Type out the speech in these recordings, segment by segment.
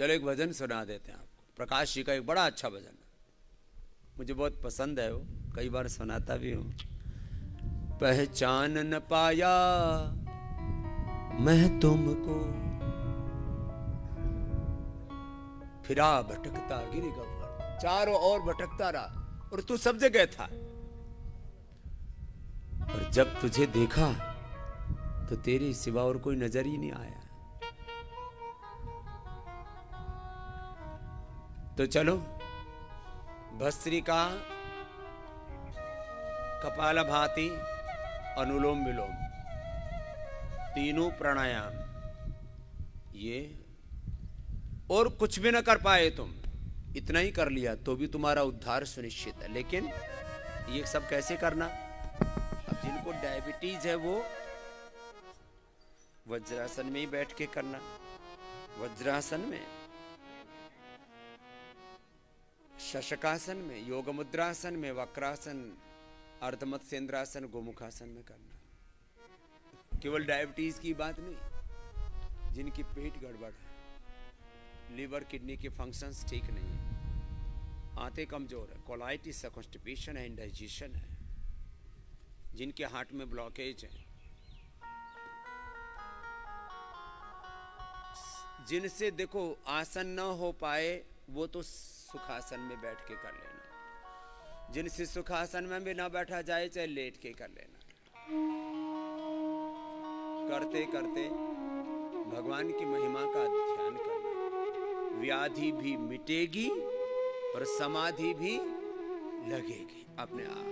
चलो एक भजन सुना देते हैं आपको। प्रकाश जी का एक बड़ा अच्छा भजन है, मुझे बहुत पसंद है, वो कई बार सुनाता भी हूँ। पहचान न पाया मैं तुमको, फिरा भटकता गिर गव्वर, चारों ओर भटकता रहा और तू सब जगह था। और जब तुझे देखा तो तेरे सिवा और कोई नजर ही नहीं आया। तो चलो भस्त्रिका, कपालभाति, अनुलोम विलोम, तीनों प्राणायाम, ये और कुछ भी ना कर पाए तुम, इतना ही कर लिया तो भी तुम्हारा उद्धार सुनिश्चित है। लेकिन ये सब कैसे करना? अब जिनको डायबिटीज है वो वज्रासन में ही बैठ के करना। वज्रासन में, शशकासन में, योग मुद्रासन में, वक्रासन, अर्धमत्स्येंद्रासन, गोमुखासन में करना। केवल डायबिटीज की बात नहीं, जिनकी पेट गड़बड़ है, लीवर किडनी के फंक्शंस ठीक नहीं है, आंतें कमजोर है, कोलाइटिस है, कॉन्स्टिपेशन है, इंडाइजेशन है, जिनके हार्ट में ब्लॉकेज है, जिनसे देखो आसन न हो पाए वो तो सुखासन में बैठ के कर लेना, जिनसे सुखासन में भी ना बैठा जाए चाहे लेट के कर लेना। करते करते भगवान की महिमा का ध्यान करना, व्याधि भी मिटेगी और समाधि भी लगेगी अपने आप।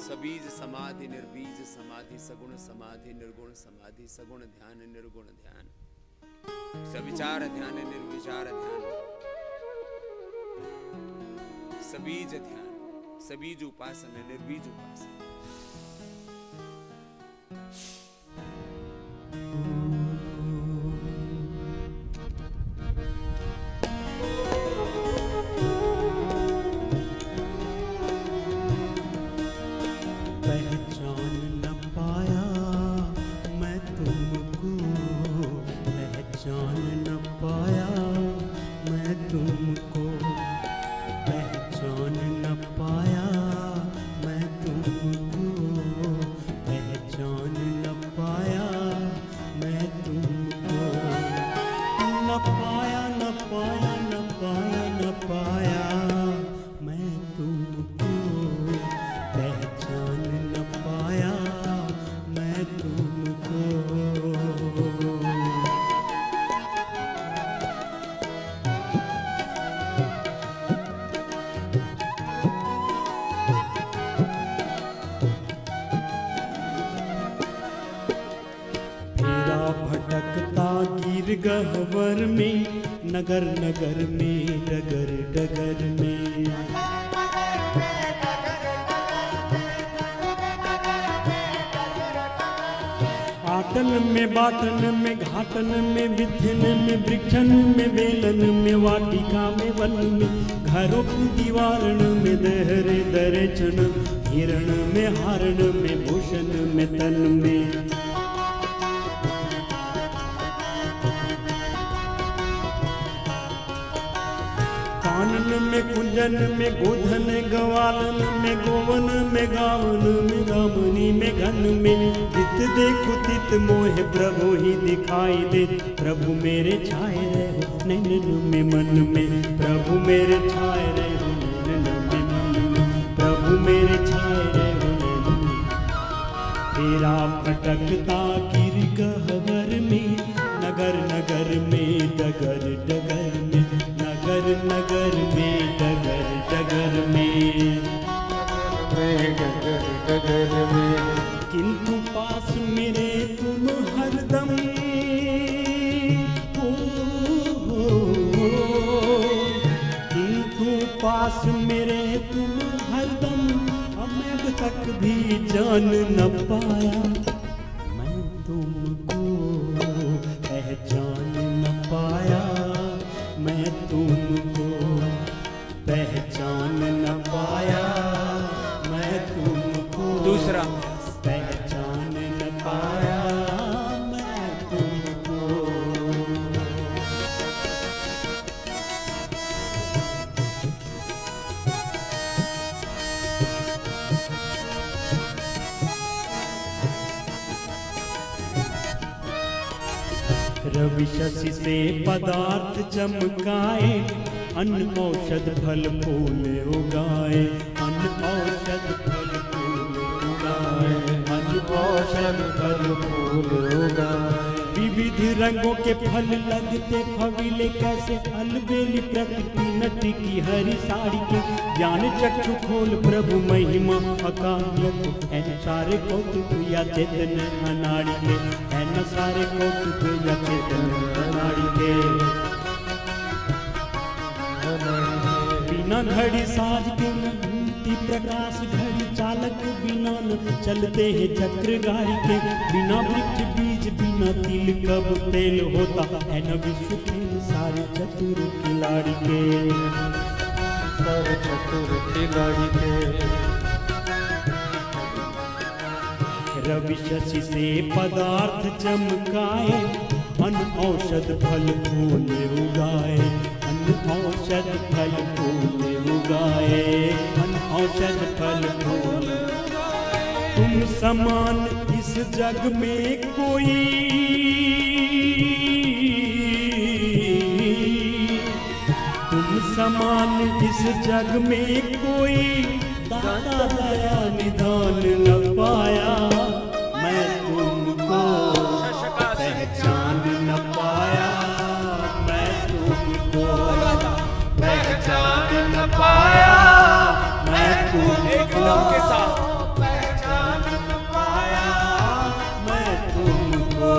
सबीज समाधि, निर्बीज समाधि, सगुण समाधि, निर्गुण समाधि, सगुण ध्यान, निर्गुण ध्यान, सविचार ध्यान, निर्विचार ध्यान, सबीज ध्यान, सबीज उपासना, निर्बीज उपासना। गहवर में, नगर नगर में, डगर डगर में, आटन में, बाटन में, घाटन में, विथिन में, वृक्षन में, वेलन में, वाटिका में, वन में, घरों की दीवारन में, दहरे दरेचन, हिरण में, हारण में, भूषण में, तन में, कानन में, कुंजन में, गोधन गवालन में, गोवन में, गावन में, गामनी में, घन में, तित देखो तित मोह प्रभु ही दिखाई दे, प्रभु मेरे छाए रहो नैनन में मन में, प्रभु मेरे छाए रहो नैनन में मन में, प्रभु मेरे छाए रहो नैनन में। तेरा भटकता गिर गहवर में, नगर नगर में, डगर डगर में, नगर नगर में, डगर डगर में, डगर डगर में, किंतु पास मेरे तुम हरदम, किंतु पास मेरे तुम हरदम, मैं अब तक भी जान न पाया, मैं तुमको पहचान न पाया, मैं तुमको पहचान न पाया, मैं तुमको दूसरा पहचान न पाया, मैं तुमको। रवि शशि से पदार्थ चमकाए, अन्न औषध फल फूल उगाए, अन्न औषध फल फूल उगाए, अन्न औषध फल फूल उगाए। विविध रंगों के फल लगते फवीले कैसे, अलबेली प्रकृति नटी की हरी साड़ी के, ज्ञान चक्षु खोल प्रभु महिमा अकाम्य है सारे कौतुक या चेतन अनाड़ी के, है न सारे कौतुक या चेतन अनाड़ी के। बिना घड़ी साज के न घूमती प्रकाश घड़ी, चालक बिना न चलते हैं चक्र गाड़ी के, बिना वृक्ष बीज बिना तिल कब तेल होता, है न विश्व खेल सारे चतुर खिलाड़ी के, सारे चतुर खिलाड़ी के। रवि शशि से पदार्थ चमकाए, अन्न औषध फल फूल उगाए, अन्न औषध फल फूल उगाए, अन्न औषध फल फूल। तुम समान इस जग में कोई, तुम समान इस जग में कोई दाता दया निधान न पाया, मैं तुमको पहचान न पाया, मैं तुमको पहचान न पाया, मैं तुमको पहचान न पाया, मैं तुमको।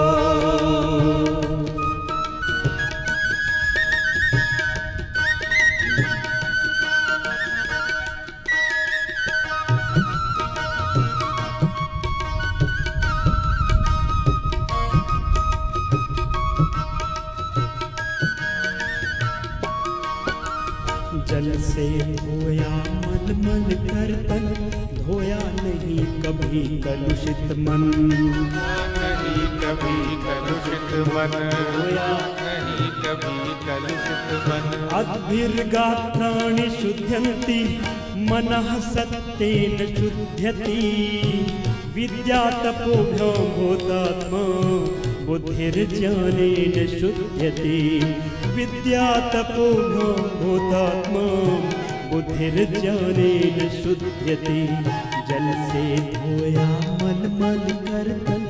जल से धोया मलमल कर तन, धोया नहीं कभी कलुषित मन, नहीं कभी कलुषित मन, धोया नहीं कभी कलुषित मन। अद्भिर्गात्राणि शुध्यन्ति मनः सत्तेन शुध्यति, विद्या तपोभ्यो भूतात्मा बुद्धिर्ज्ञानेन शुध्यति, विद्या तपोभ्यो भूतात्मा बुद्धिर्ज्ञानेन शुध्यति। जल से धोया मलमल कर तन,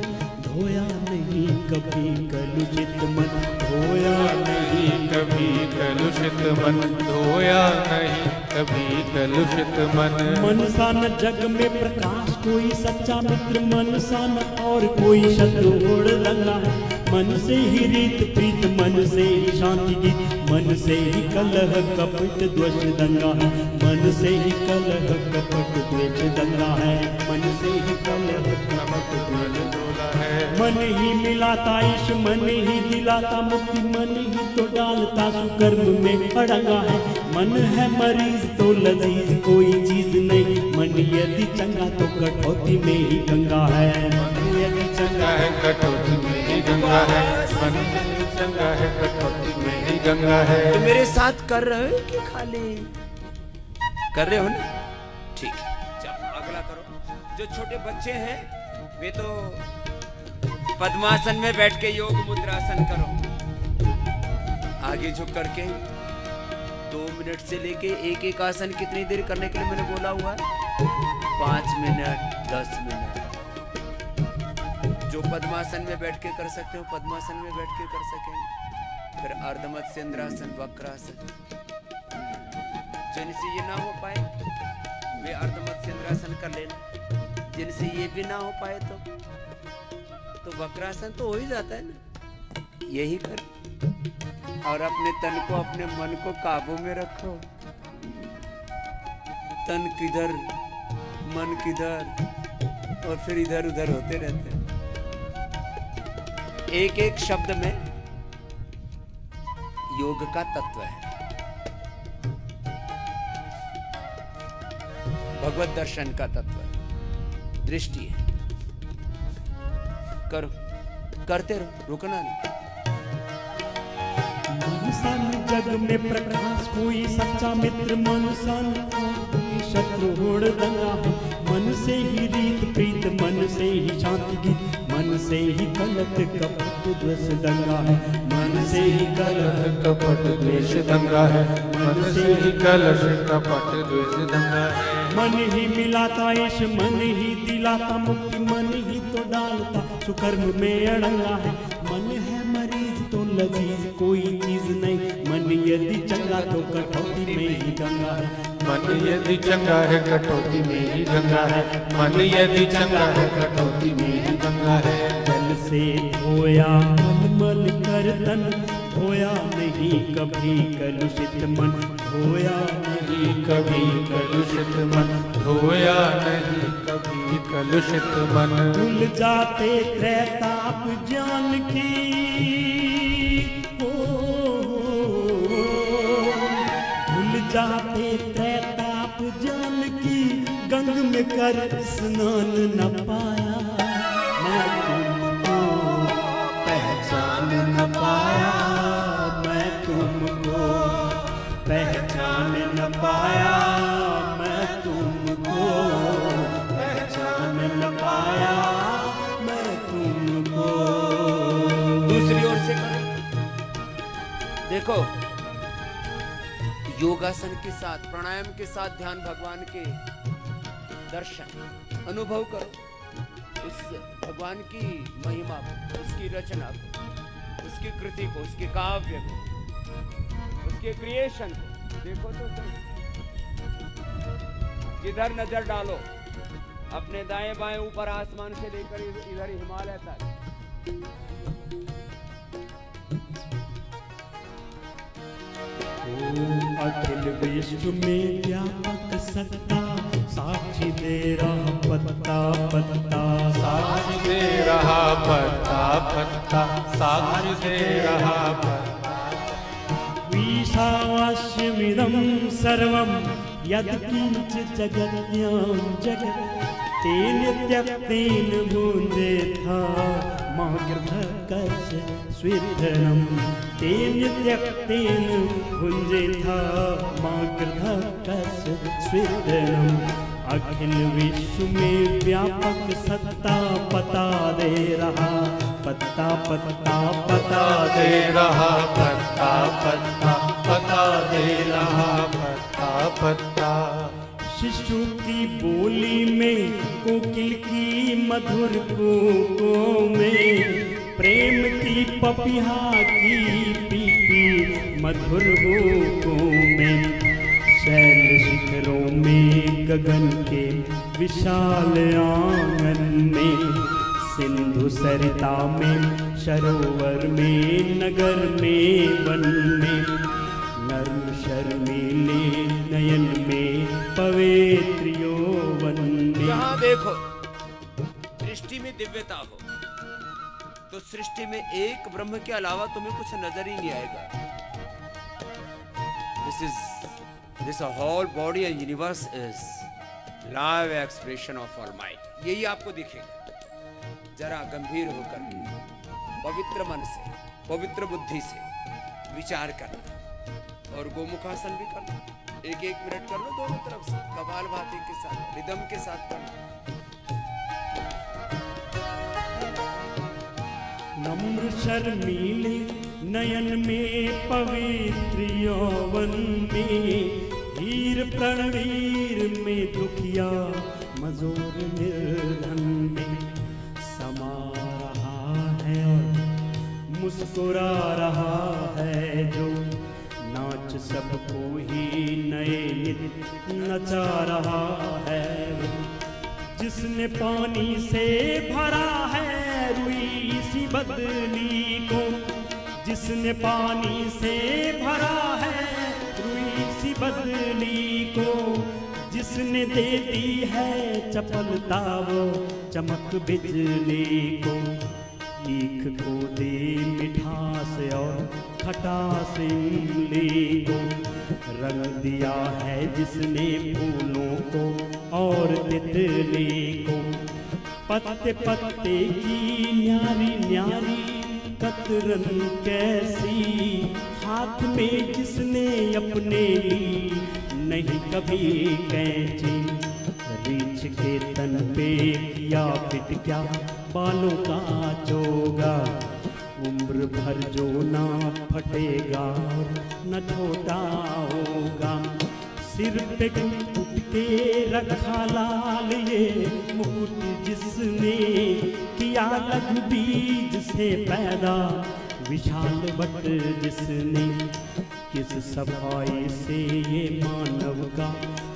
धोया नहीं कभी कलुषित मन, धोया नहीं कभी कलुषित मन, धोया नहीं कभी कलुषित मन। मन सा न जग में प्रकाश कोई सच्चा मित्र, मन सा न और कोई शत्रु ओढ़ रंगा है, मन से ही रीत प्रीत, मन से ही शांति गीत, मन से ही कलह कपट द्वेष दंगा है, मन से ही कलह कपट द्वेष दंगा है, मन से ही कलह कपट द्वेष दंगा है। मन ही मिलाता ईश, मन ही दिलाता मुक्ति, मन ही तो डालता सुकर्म में अड़ंगा है। मन है मरीज तो लजीज कोई चीज नहीं, मन यदि चंगा तो कटौती में ही गंगा है, मन यदि चंगा है कटौती में ही गंगा है, मन चंगा है कटौती में ही गंगा है। तो मेरे साथ कर रहे हो कि खाली कर रहे हो ना? ठीक है, चलो अगला करो। जो छोटे बच्चे हैं वे तो पद्मासन में बैठ के योग मुद्रासन करो, आगे झुक करके 2 मिनट से लेके एक आसन कितनी देर करने के लिए मैंने बोला हुआ है? 5 मिनट 10 मिनट। जो पद्मासन में बैठ के कर सकते हो पद्मासन में बैठ के कर सकेंगे। फिर अर्धमत्स्य इंद्रासन, वक्रासन। जिनसे ये ना हो पाए वे अर्धमत्स्य इंद्रासन कर लेना, जिनसे ये भी ना हो पाए तो वक्रासन तो हो ही जाता है ना, यही कर। और अपने तन को अपने मन को काबू में रखो। तन किधर मन किधर और फिर इधर उधर होते रहते हैं। एक एक शब्द में योग का तत्व है, भगवत दर्शन का तत्व है, दृष्टि है। करो, करते रहो, रुकना नहीं। मन जग में प्रकाश कोई सच्चा मित्र, मन सन कोई शत्रु होड़ दंगा है। मन से ही रीत प्रीत, मन से ही शांति गीत, मन से ही कलह कपट द्वेष दंगा है, मन से ही कलह कपट द्वेष दंगा है, मन से ही कलश कपट द्वेष दंगा है। मन ही मिलाता ईश, मन ही दिलाता मुक्ति, मन ही तो डालता सुकर्म में अड़ंगा है। मन है मरीज तो लजीज कोई चीज नहीं, मन यदि चंगा तो कटौती में ही गंगा है। मन यदि चंगा है कटौती में ही गंगा है, मन यदि चंगा है कटौती में ही गंगा है। जल से धोया मल कर तन, धोया नहीं कभी कलुषित मन, धोया नहीं कभी कलुषित मन, धोया नहीं कभी कलुषित मन। भूल जाते त्रैताप ज्ञान की, भूल जाते त्रैताप ज्ञान की, गंग में कर स्नान न पाया मैं तुमको पहचान न पाया, मैं तुमको पहचान न पाया, मैं तुमको पहचान न पाया, मैं तुमको। दूसरी ओर से करो, देखो योगासन के साथ प्राणायाम के साथ ध्यान भगवान के दर्शन अनुभव करो, उस भगवान की महिमा को, उसकी रचना को, उसकी कृति को, उसके काव्य को, उसके क्रिएशन को देखो तो सही। जिधर नजर डालो, अपने दाएं बाएं ऊपर आसमान से लेकर इधर हिमालय तक, अखिल विश्व में व्यापक सत्ता, साक्षी दे रहा पत्ता पत्ता, साक्षी दे रहा पत्ता पत्ता, साक्षी दे रहा पत्ता। ईशावास्यमिदं सर्वं यत्किंच जगत्यां जगत्, तेन त्यक्तेन भुञ्जे था मागर्भकस्य स्वीर्धनं, तेन त्यक्तेन भुञ्जे था मागर्भकस्य स्वीर्धनं। अखिल विश्व में व्यापक सत्ता पता दे रहा पत्ता पत्ता, पता दे रहा पत्ता पत्ता, पता दे रहा पत्ता पत्ता। शिशु की बोली में, कोकिल की मधुर कोकों में, प्रेम की पपिहा की पीपी मधुर भूकों में, शैल शिखरों में, गगन के विशाल आंगन में, सिंधु सरिता में, सरोवर में, नगर में, वन में, नर्म शर्मीले नयन में, पवित्र यौवन में। जहां देखो दृष्टि में दिव्यता हो तो सृष्टि में एक ब्रह्म के अलावा तुम्हें कुछ नजर ही नहीं आएगा। This whole body and universe is live expression of Almighty। यही आपको दिखेगा। जरा गंभीर होकर के पवित्र मन से, पवित्र बुद्धि से विचार करना और गोमुखासन भी करना। एक मिनट कर लो दोनों तरफ से, कपालभाति के साथ, रिदम के साथ करना। नम्र शर्मीले नयन में, पवित्र यौवन में, हीर प्रणवीर में, दुखिया मजूर निर्धन में, समा रहा है और मुस्कुरा रहा है जो, नाच सबको ही नए नित नचा रहा है वो, जिसने पानी से भरा है रुई सी बदली को, जिसने पानी से भरा है रुई सी बदली को, जिसने दे दी है चपलता वो चमक बिजली को, ईख को दे मिठास और खटास इमली को, रंग दिया है जिसने फूलों को और तितली को, पत्ते पत्ते की न्यारी न्यारी कतरन कैसी, हाथ में जिसने अपने ली नहीं कभी कैंची, बीच के तन पे किया फिट क्या बालों का चोगा, उम्र भर जो ना फटेगा और न छोटा होगा। सिर पे मुकुट के रखा लाल ये मुकुट जिसने किया लघु बीज से पैदा, विशाल बट जिसने किस सफाई से ये मानव का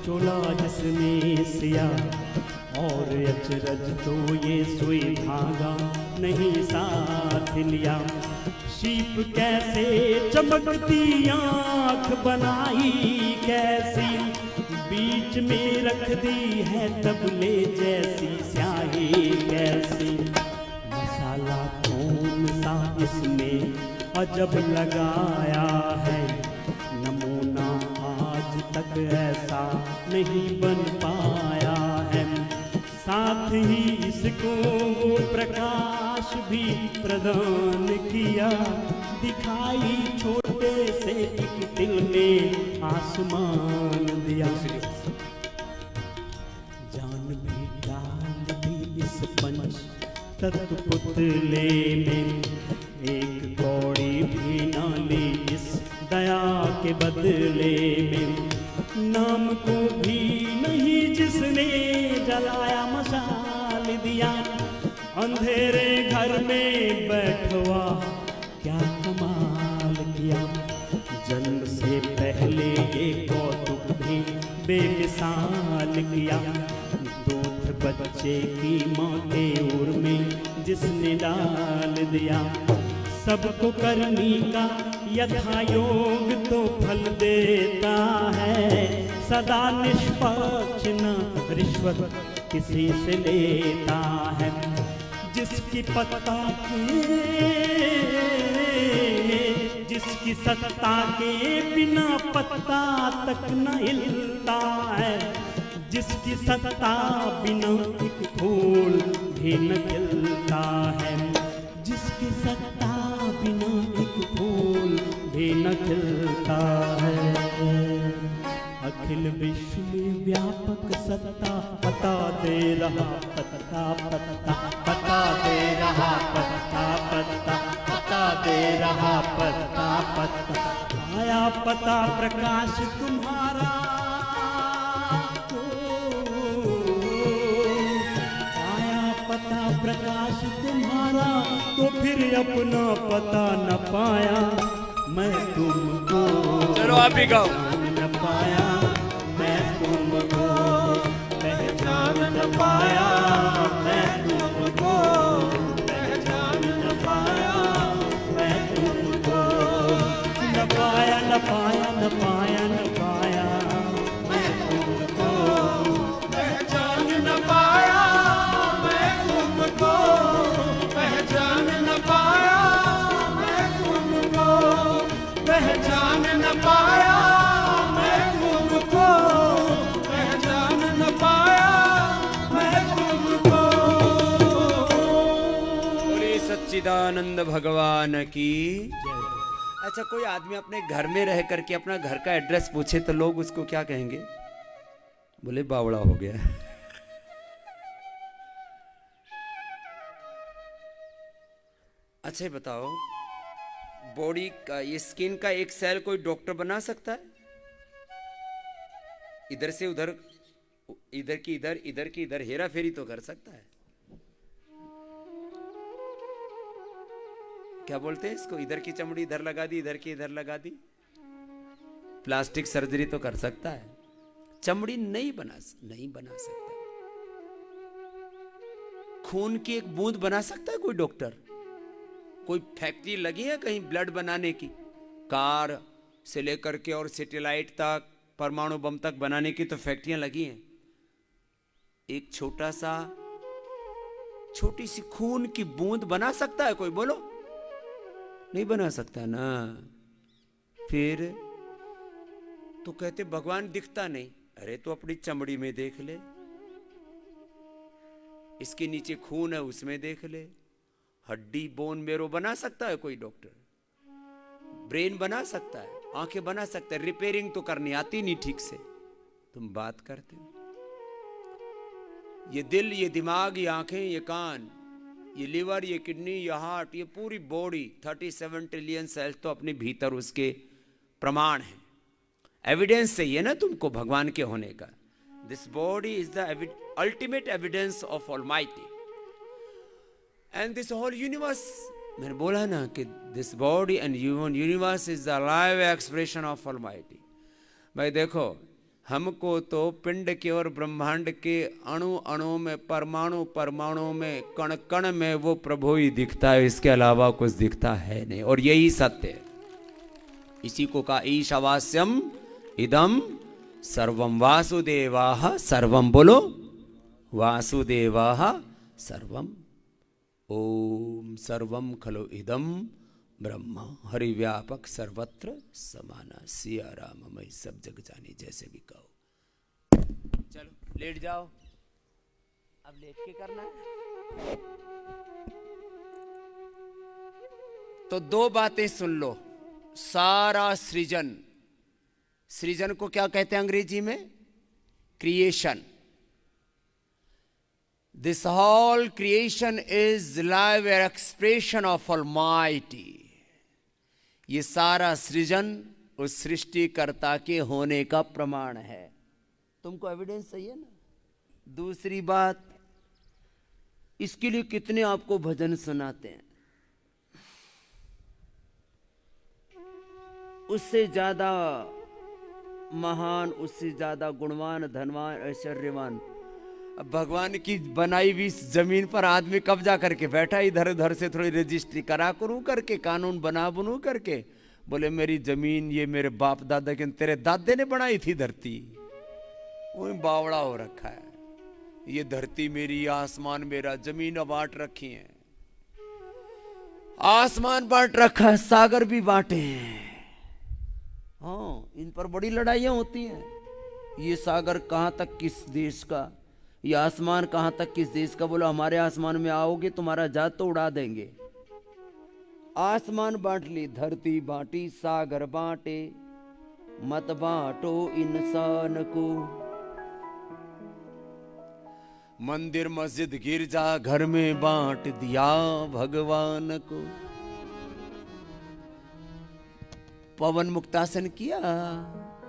चोला जिसने सिया, और अचरज तो ये सुई धागा नहीं साथ लिया। शीप कैसे चमकती आँख बनाई कैसी, बीच में रख दी है तबले जैसी स्याही कैसी। मसाला कौन सा इसमें अजब लगाया है, नमूना आज तक ऐसा नहीं बन पाया है। साथ ही इसको वो प्रकाश भी प्रदान किया, दिखाई छोटे से एक दिल में आसमान दिया। जान भी डाल दी इस पंच तत्व पुतले में, एक कौड़ी भी ना ली इस दया के बदले में। नाम को भी नहीं जिसने जलाया मशाल दिया, अंधेरे घर में बैठवा क्या कमाल किया। जन्म से पहले ये कौतुक भी बेमिसाल किया, दूध बच्चे की माँ के उर में जिसने डाल दिया। सबको करनी का यथा योग तो फल देता है, सदा निष्पक्ष न रिश्वत किसी से लेता है। जिसकी पत्ता जिसकी सत्ता के बिना पत्ता तक न हिलता है, जिसकी सत्ता बिना एक फूल भी न खिलता है, जिसकी सत्ता बिना एक फूल भी न खिलता है। अखिल विश्व में व्यापक सत्ता पता दे रहा पत्ता पत्ता, पता दे रहा पत्ता पत्ता, पता दे रहा पत्ता पत्ता। आया पता प्रकाश तुम्हारा, आया पता प्रकाश तुम्हारा, तो फिर अपना पता न पाया मैं तुमको। चलो आप भी गाओ। न पाया मैं तुमको, पहचान न पाया मैं तुमको, पहचान न पाया मैं तुमको। न पाया न पाया न पाया न पाया मैं तुमको, पहचान न पाया मैं तुमको, पहचान न पाया मैं तुमको, पहचान न पाया मैं तुमको, पहचान न पाया मैं तुमको। बोले सच्चिदानंद भगवान की। अच्छा, कोई आदमी अपने घर में रह करके अपना घर का एड्रेस पूछे तो लोग उसको क्या कहेंगे? बोले बावड़ा हो गया। अच्छा, बताओ, बॉडी का ये स्किन का एक सेल कोई डॉक्टर बना सकता है? इधर से उधर, इधर की इधर, इधर की इधर हेरा फेरी तो कर सकता है। क्या बोलते हैं इसको? इधर की चमड़ी इधर लगा दी, इधर की इधर लगा दी। प्लास्टिक सर्जरी तो कर सकता है, चमड़ी नहीं बना सकता। खून की एक बूंद बना सकता है कोई डॉक्टर? कोई फैक्ट्री लगी है कहीं ब्लड बनाने की? कार से लेकर के और सैटेलाइट तक, परमाणु बम तक बनाने की तो फैक्ट्रियां लगी हैं। एक छोटी सी खून की बूंद बना सकता है कोई? बोलो, नहीं बना सकता ना। फिर तो कहते भगवान दिखता नहीं। अरे तो अपनी चमड़ी में देख ले, इसके नीचे खून है उसमें देख ले। हड्डी, बोन मेरो बना सकता है कोई डॉक्टर? ब्रेन बना सकता है, आंखें बना सकता है, रिपेयरिंग तो करनी आती नहीं ठीक से। तुम बात करते हो। ये दिल, ये दिमाग, ये आंखें, ये कान, ये लिवर, ये किडनी, ये हार्ट, ये पूरी बॉडी, 37 ट्रिलियन सेल्स तो अपने भीतर उसके प्रमाण है। एविडेंस चाहिए ना तुमको भगवान के होने का। This body is the ultimate evidence of almighty and this whole universe. मैंने बोला ना कि this body and universe is the live expression of almighty. भाई देखो, हमको तो पिंड के और ब्रह्मांड के अणु अणु में, परमाणु परमाणु में, कण कण में वो प्रभु ही दिखता है, इसके अलावा कुछ दिखता है नहीं। और यही सत्य है। इसी को कहा ईशावास्यम इदम सर्वम वासुदेवाः सर्वम, बोलो वासुदेवाः सर्वम। ओम सर्वम खलु इदम ब्रह्म हरि व्यापक सर्वत्र समाना। सिया राम मई सब जग जानी, जैसे भी कहो। चलो लेट जाओ, अब लेट के करना है। तो दो बातें सुन लो। सारा सृजन, सृजन को क्या कहते हैं अंग्रेजी में? Creation. This whole creation is live expression of almighty. ये सारा सृजन उस सृष्टिकर्ता के होने का प्रमाण है। तुमको एविडेंस चाहिए ना। दूसरी बात, इसके लिए कितने आपको भजन सुनाते हैं, उससे ज्यादा महान, उससे ज्यादा गुणवान, धनवान, ऐश्वर्यवान अब भगवान की बनाई हुई जमीन पर आदमी कब्जा करके बैठा, इधर उधर से थोड़ी रजिस्ट्री करा करूं करके, कानून बना बनू करके, बोले मेरी जमीन ये मेरे बाप दादा के, तेरे दादे ने बनाई थी धरती, वो बावड़ा हो रखा है। ये धरती मेरी, आसमान मेरा, जमीन बांट रखी है, आसमान बांट रखा है, सागर भी बांटे हैं। हाँ, इन पर बड़ी लड़ाइयां होती हैं। ये सागर कहां तक किस देश का, ये आसमान कहां तक किस देश का। बोलो हमारे आसमान में आओगे तुम्हारा जात तो उड़ा देंगे। आसमान बांट ली, धरती बांटी, सागर बांटे, मत बांटो इंसान को। मंदिर मस्जिद गिरजा घर में बांट दिया भगवान को। पवन मुक्तासन किया,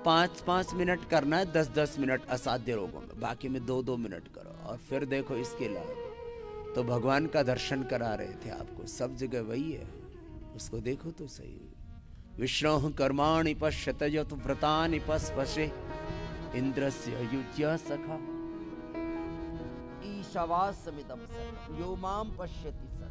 5-5 मिनट करना है, 10-10 मिनट असाध्य रोगों में, बाकी में 2-2 मिनट करो। और फिर देखो इसके लाभ। तो भगवान का दर्शन करा रहे थे आपको, सब जगह वही है, उसको देखो तो सही। विष्णु कर्माणि पश्यत यत व्रतानि पस्पशे इंद्रस्य युज्य सखा ईशावास्यमिदं सर्वं यो मां पश्यति सर्वं।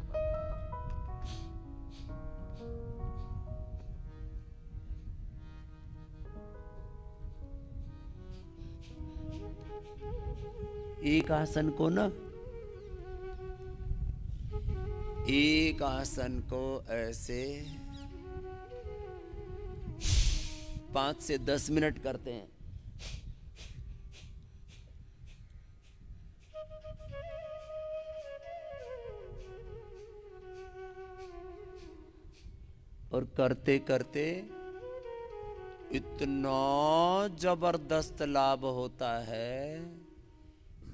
एक आसन को ना, एक आसन को ऐसे 5 से 10 मिनट करते हैं। और करते करते इतना जबरदस्त लाभ होता है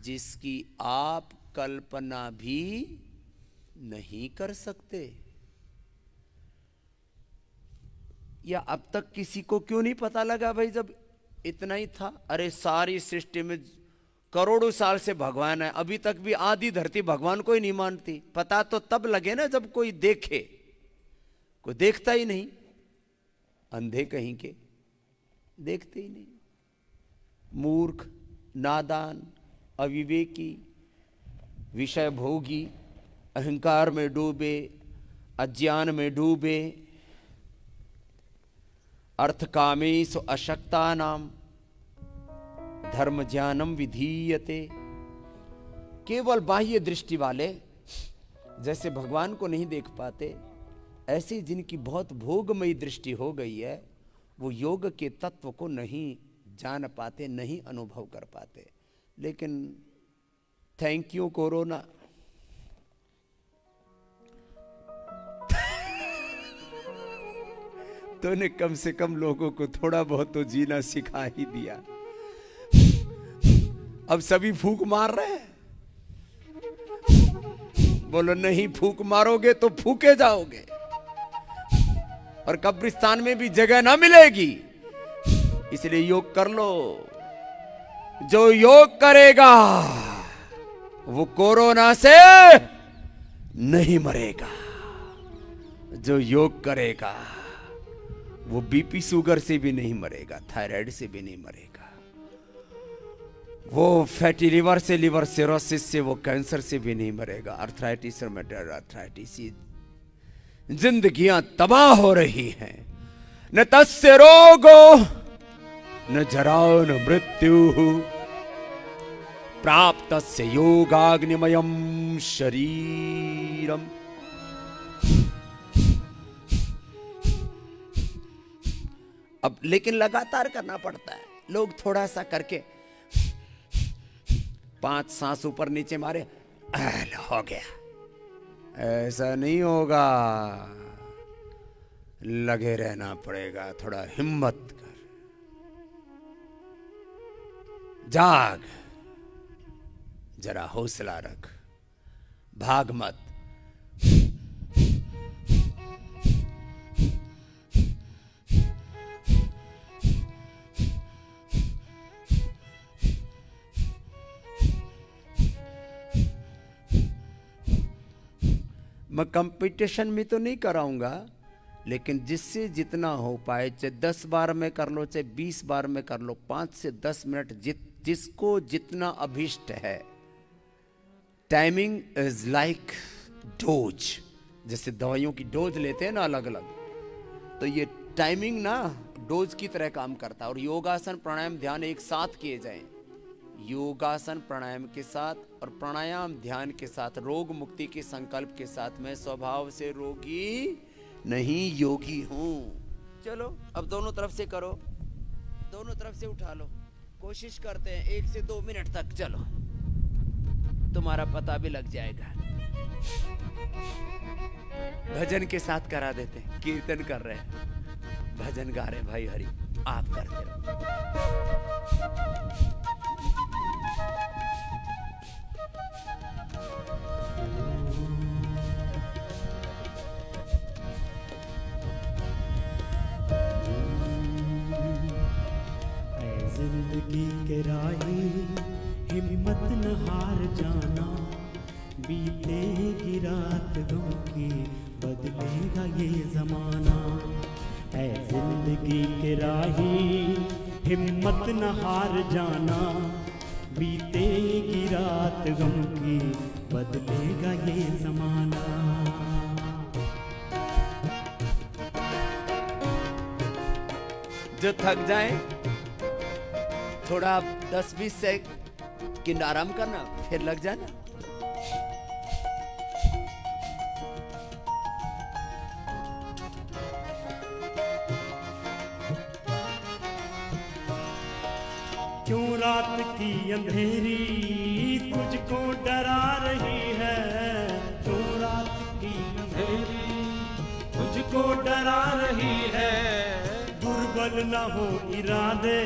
जिसकी आप कल्पना भी नहीं कर सकते। या अब तक किसी को क्यों नहीं पता लगा भाई, जब इतना ही था। अरे सारी सृष्टि में करोड़ों साल से भगवान है, अभी तक भी आधी धरती भगवान को ही नहीं मानती। पता तो तब लगे ना जब कोई देखे, कोई देखता ही नहीं। अंधे कहीं के, देखते ही नहीं। मूर्ख, नादान, अविवेकी, विषय भोगी, अहंकार में डूबे, अज्ञान में डूबे, अर्थ कामेषु अशक्ता नाम धर्म ज्ञानम विधीयते। केवल बाह्य दृष्टि वाले जैसे भगवान को नहीं देख पाते, ऐसे जिनकी बहुत भोगमयी दृष्टि हो गई है, वो योग के तत्व को नहीं जान पाते, नहीं अनुभव कर पाते। लेकिन थैंक यू कोरोना, तूने कम से कम लोगों को थोड़ा बहुत तो जीना सिखा ही दिया। अब सभी फूंक मार रहे हैं, बोलो नहीं, फूक मारोगे तो फूके जाओगे और कब्रिस्तान में भी जगह ना मिलेगी। इसलिए योग कर लो। जो योग करेगा वो कोरोना से नहीं मरेगा। जो योग करेगा वो बीपी शुगर से भी नहीं मरेगा, थायराइड से भी नहीं मरेगा, वो फैटी लिवर से, लिवर सिरोसिस से, वो कैंसर से भी नहीं मरेगा, आर्थराइटिस और मेटल आर्थराइटिस। जिंदगियां तबाह हो रही हैं। न तस्य रोगो न जराओ न मृत्यु प्राप्तस्य योगाग्निमयम शरीरम। अब लेकिन लगातार करना पड़ता है। लोग थोड़ा सा करके 5 सांस ऊपर नीचे मारे, हो गया। ऐसा नहीं होगा, लगे रहना पड़ेगा। थोड़ा हिम्मत कर, जाग, जरा हौसला रख, भाग मत। मैं कंपटीशन में तो नहीं कराऊंगा, लेकिन जिससे जितना हो पाए, चाहे 10 बार में कर लो, चाहे 20 बार में कर लो, 5 से 10 मिनट जिसको जितना अभिष्ट है। Timing is like dose. जैसे दवाइयों की डोज लेते हैं ना अलग अलग, तो ये टाइमिंग ना डोज की तरह काम करता है। और योगासन प्राणायाम ध्यान एक साथ किए जाएं, योगासन प्राणायाम के साथ और प्राणायाम ध्यान के साथ, रोग मुक्ति के संकल्प के साथ। मैं स्वभाव से रोगी नहीं, योगी हूं। चलो अब दोनों तरफ से करो, दोनों तरफ से उठा लो। कोशिश करते हैं 1 से 2 मिनट तक। चलो, तुम्हारा पता भी लग जाएगा। भजन के साथ करा देते हैं, कीर्तन कर रहे हैं, भजन गा रहे हैं भाई हरि, आप करते रहो। जिंदगी के राही हिम्मत न हार जाना, बीतेगी रात गम की बदलेगा ये जमाना। ऐ जिंदगी के राही हिम्मत न हार जाना, बीतेगी रात गम की बदलेगा ये जमाना। जो थक जाए थोड़ा 10-20 सेकंड आराम करना, फिर लग जाना। क्यों रात की अंधेरी तुझको डरा रही है, क्यों रात की अंधेरी तुझको डरा रही है। दुर्बल न हो इरादे,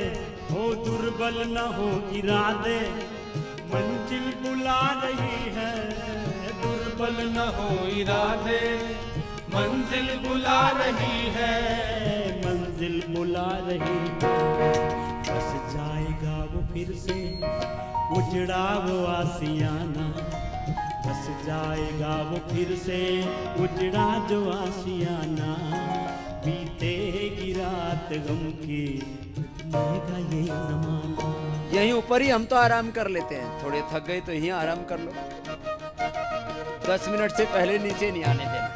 हो दुर्बल न हो इरादे, मंजिल बुला रही है। दुर्बल न हो इरादे, मंजिल बुला रही है, मंजिल बुला रही है। बस जाएगा वो फिर से उजड़ा वो आसियाना, बस जाएगा वो फिर से उजड़ा जो आसियाना। बीतेगी रात गम की ये जमाना। यहीं ऊपर ही हम तो आराम कर लेते हैं, थोड़े थक गए तो यहीं आराम कर लो। 10 मिनट से पहले नीचे नहीं आने देना।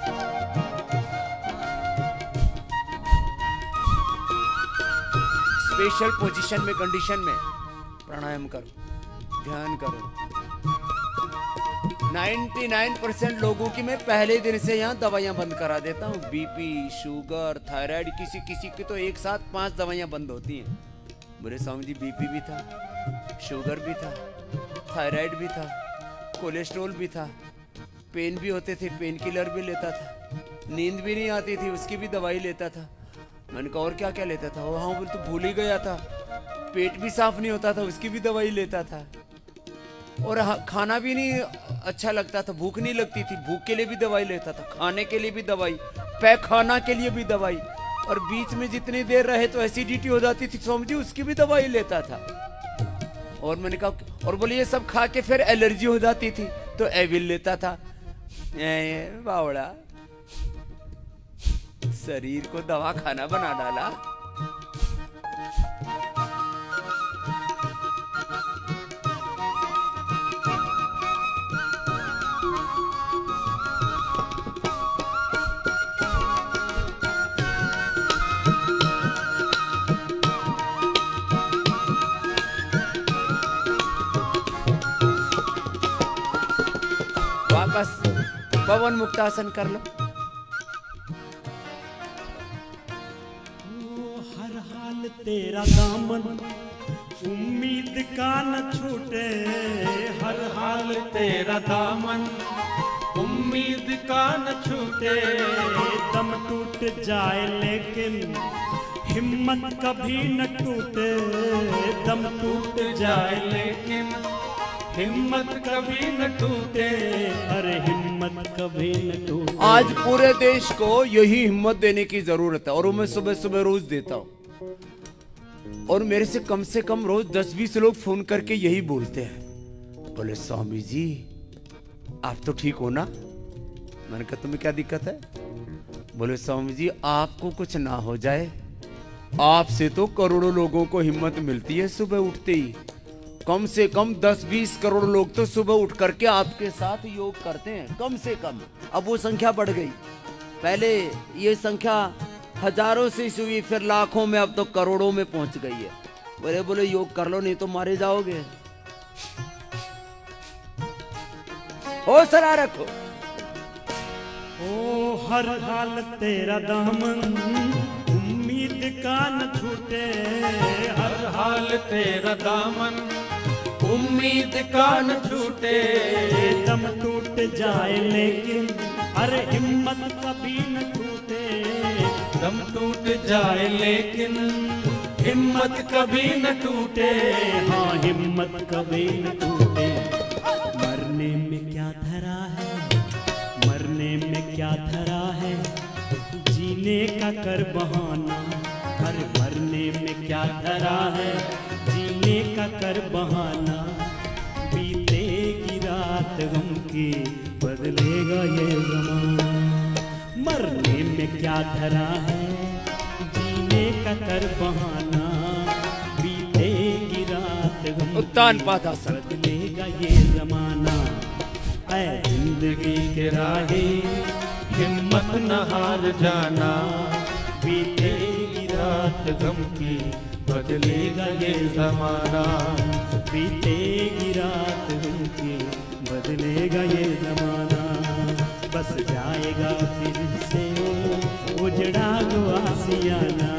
स्पेशल पोजीशन में, कंडीशन में प्राणायाम करो, ध्यान करो। 99% लोगों की मैं पहले दिन से यहाँ दवाइयाँ बंद करा देता हूँ। बीपी, शुगर, थायराइड, किसी किसी की तो एक साथ 5 दवाइयाँ बंद होती हैं। मेरे स्वामी जी बीपी भी था, शुगर भी था, थायराइड भी था, कोलेस्ट्रॉल भी था, पेन भी होते थे, पेन किलर भी लेता था, नींद भी नहीं आती थी उसकी भी दवाई लेता था। मैंने कहा और क्या क्या लेता था? हाँ बोल, तो भूल ही गया था। पेट भी साफ नहीं होता था, उसकी भी दवाई लेता था। और खाना भी नहीं अच्छा लगता था, भूख नहीं लगती थी, भूख के लिए भी दवाई लेता था, खाने के लिए भी दवाई, पैखाना के लिए भी दवाई, और बीच में जितनी देर रहे तो एसिडिटी हो जाती थी स्वामी जी, उसकी भी दवाई लेता था। और मैंने कहा, और बोले ये सब खा के फिर एलर्जी हो जाती थी तो एविल लेता था। बावड़ा, शरीर को दवा खाना बना डाला। वापस पवन मुक्तासन कर लो। हर हाल तेरा दामन उम्मीद का न छूटे, हर हाल तेरा दामन उम्मीद का न छूटे, दम टूट जाए लेकिन हिम्मत कभी न टूटे, दम टूट जाए लेकिन हिम्मत कभी न टूटे, अरे हिम्मत कभी न टूटे। आज पूरे देश को यही हिम्मत देने की जरूरत है, और वो मैं सुबह सुबह रोज देता हूँ। और मेरे से कम रोज 10-20 लोग फोन करके यही बोलते हैं, बोले स्वामी जी आप तो ठीक हो ना। मैंने कहा तुम्हें क्या दिक्कत है? बोले स्वामी जी आपको कुछ ना हो जाए, आपसे तो करोड़ों लोगों को हिम्मत मिलती है सुबह उठते ही। कम से कम 10-20 करोड़ लोग तो सुबह उठ करके आपके साथ योग करते हैं, कम से कम। अब वो संख्या बढ़ गई, पहले ये संख्या हजारों से हुई, फिर लाखों में, अब तो करोड़ों में पहुंच गई है। बोले योग कर लो नहीं तो मारे जाओगे। हौसला रखो। ओ हर हाल तेरा दामन उम्मीद का न छूटे, हर हाल तेरा दामन उम्मीद का न छूटे, दम टूट जाए लेकिन अरे हिम्मत कभी न टूटे, दम टूट जाए लेकिन हिम्मत कभी न टूटे, हाँ हिम्मत कभी न टूटे। मरने में क्या धरा है, मरने में क्या धरा है, जीने का कर बहाना, हर मरने में क्या धरा है, जीने का कर बहाना। बीतेगी रात गम की बदलेगा ये जमाना, मरने में क्या धरा है, जीने का कर बहाना। बीतेगी रात गम उत्तान पादासन। बदलेगा ये जमाना। ऐ जिंदगी के राहे हिम्मत न हार जाना, बीतेगी रात गम की बदलेगा ये जमाना, बीतेगी रात गम की बदलेगा ये जमाना। बस जाएगा फिर से उजड़ा जो आसियाना,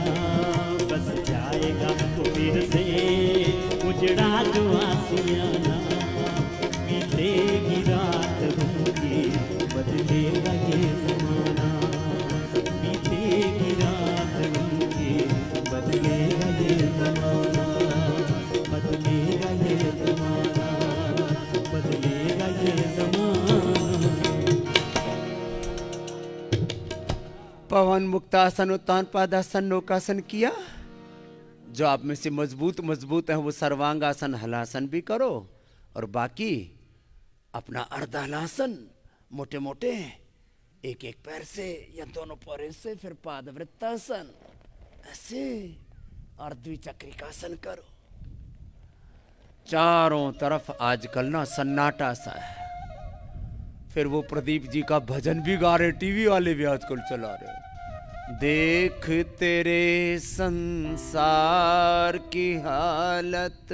बस जाएगा फिर से उजड़ा जो आसियाना। बीतेगी रात गम की बदलेगा ये जमाना, बीतेगी रात गम की बदलेगा ये जमाना, बदलेगा ये जमाना, बदलेगा ये जमाना। पवन मुक्तासन, उत्तान पादासन, नौकासन किया। जो आप में से मजबूत है वो सर्वांगासन, हलासन भी करो, और बाकी अपना अर्धहलासन मोटे मोटे एक एक पैर से या दोनों पैरों से, फिर पादवृत्तासन ऐसे, और द्विचक्रिकासन करो। चारों तरफ आजकल ना सन्नाटा सा है। फिर वो प्रदीप जी का भजन भी गा रहे, टीवी वाले भी आजकल चला रहे। देख तेरे संसार की हालत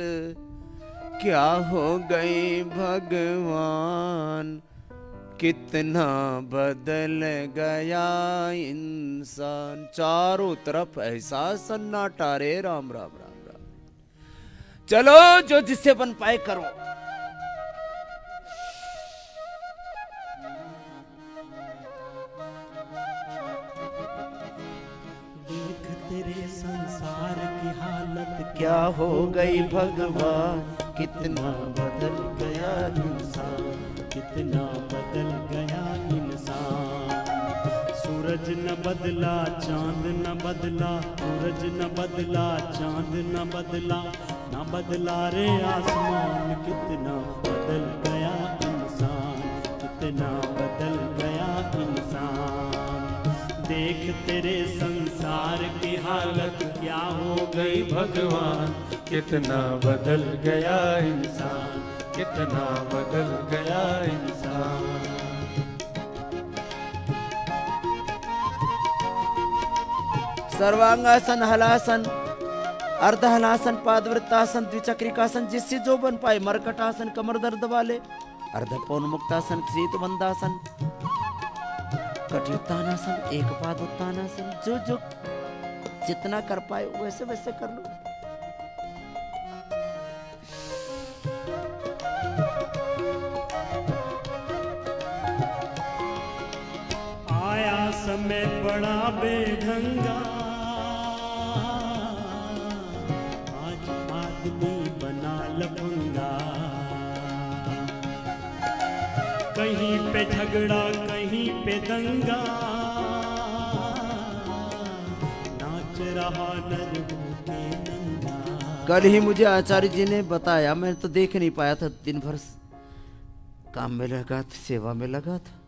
क्या हो गई भगवान, कितना बदल गया इंसान। चारों तरफ ऐसा सन्नाटा रे, राम राम राम राम। चलो जो जिससे बन पाए करो। देख तेरे संसार की हालत क्या हो गई भगवान, कितना बदल गया गया इंसान, कितना बदल गया इंसान। सूरज न बदला, चांद न बदला, सूरज न बदला, चांद न बदला, न बदला रे आसमान, कितना बदल गया इंसान, कितना बदल गया इंसान। देख तेरे संसार की हालत क्या हो गई भगवान, कितना बदल गया इंसान, कितना बदल गया इंसान। सर्वांगासन, हलासन, अर्ध हलासन, पादवृत्तासन, द्विचक्रिकासन, जिससे जो बन पाए। मरकटासन कमर दर्द वाले, अर्ध पौनमुक्तासन, शीतबंधासन, कटियुत्तानासन, एक पाद उत्तानासन, जो जो जितना कर पाए वैसे वैसे कर लो। आया समय बड़ा बेढंगा, आज आदमी बना लफंगा। कहीं पे झगड़ा, कहीं पे दंगा, नाच रहा नर होके नंगा। कल ही मुझे आचार्य जी ने बताया, मैं तो देख नहीं पाया था, दिन भर काम में लगा था, सेवा में लगा था।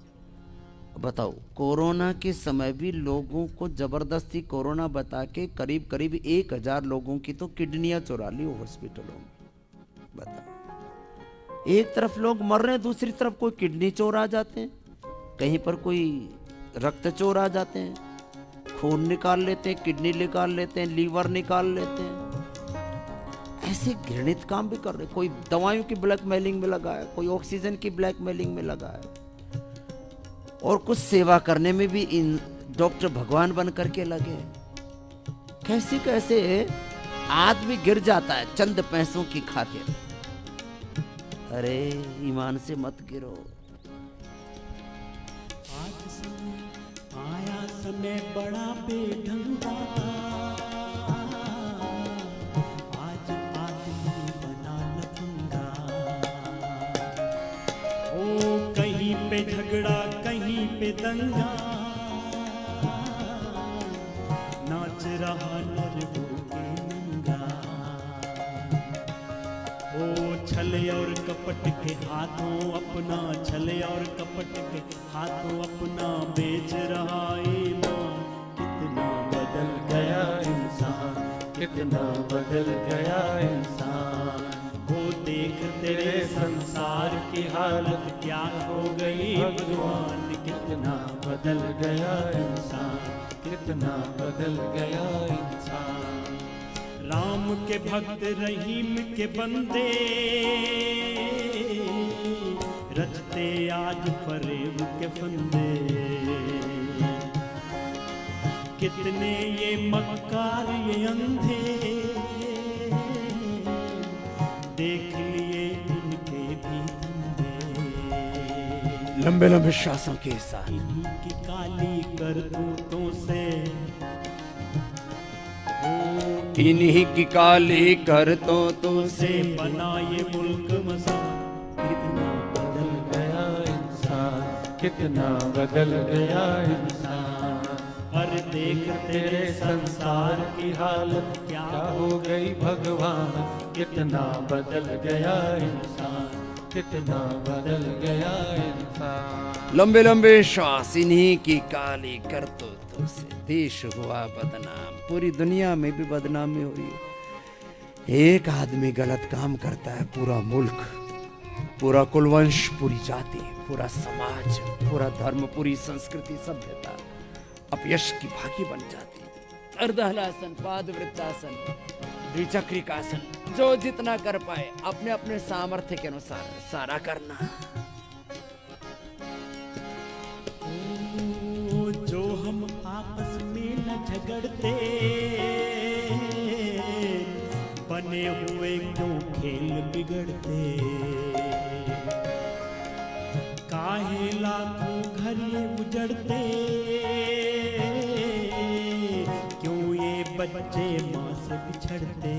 बताओ, कोरोना के समय भी लोगों को जबरदस्ती कोरोना बता के करीब करीब 1000 लोगों की तो किडनियां चुरा ली हॉस्पिटलों में। बताओ, एक तरफ लोग मर रहे हैं, दूसरी तरफ कोई किडनी चोर आ जाते हैं, कहीं पर कोई रक्त चोर आ जाते हैं, खून निकाल लेते हैं, किडनी निकाल लेते हैं, लीवर निकाल लेते हैं। ऐसे घृणित काम भी कर रहे। कोई दवाइयों की ब्लैकमेलिंग में लगा है, कोई ऑक्सीजन की ब्लैकमेलिंग में लगा है, और कुछ सेवा करने में भी इन डॉक्टर भगवान बन करके लगे। कैसे कैसे आदमी गिर जाता है चंद पैसों की खातिर। अरे ईमान से मत गिरो। आज आया समय बड़ा बेढंगा, आज आदमी बना लफंगा। ओ कहीं पे झगड़ा, कहीं पे दंगा, नाच रहा नर होके नंगा। ओ छल और कपट के हाथों अपना, छल और कपट के हाथों अपना बेच रहा ईमान, कितना बदल गया इंसान, कितना बदल गया इंसान। वो देख तेरे संसार की हालत क्या हो गई भगवान, कितना बदल गया इंसान, कितना बदल गया इंसान। राम के भक्त रहीम के बंदे, रचते आज फरेब के फंदे। कितने ये मक्कार ये अंधे, देख लिए इनके भी धंधे। लंबे लंबे श्वासों के साथ इन्हीं की काली करतूतों से, इन्हीं की काली करतूतों से बना ये मुल्क मसान, कितना बदल गया इंसान, कितना बदल गया इंसान। हर देख तेरे संसार की हालत क्या हो गई भगवान, कितना बदल गया इंसान, कितना बदल गया इंसान। लंबे लंबे श्वास, इन्हीं की काली करतूतों से देश हुआ बदनाम, पूरी दुनिया में भी बदनामी हो रही है। एक आदमी गलत काम करता है, पूरा मुल्क, पूरा कुलवंश, पूरी जाति, पूरा समाज, पूरा धर्म, पूरी संस्कृति, सभ्यता अपयश की भागी बन जाती है। अर्धहलासन, पादवृत्तासन, द्विचक्रिकासन, जो जितना कर पाए अपने अपने सामर्थ्य के अनुसार सारा करना। जो हम आपस में न झगड़ते, बने हुए क्यों खेल बिगड़ते। काहे लाखों घर ये उजड़ते, क्यों ये बच्चे माँ से बिछड़ते।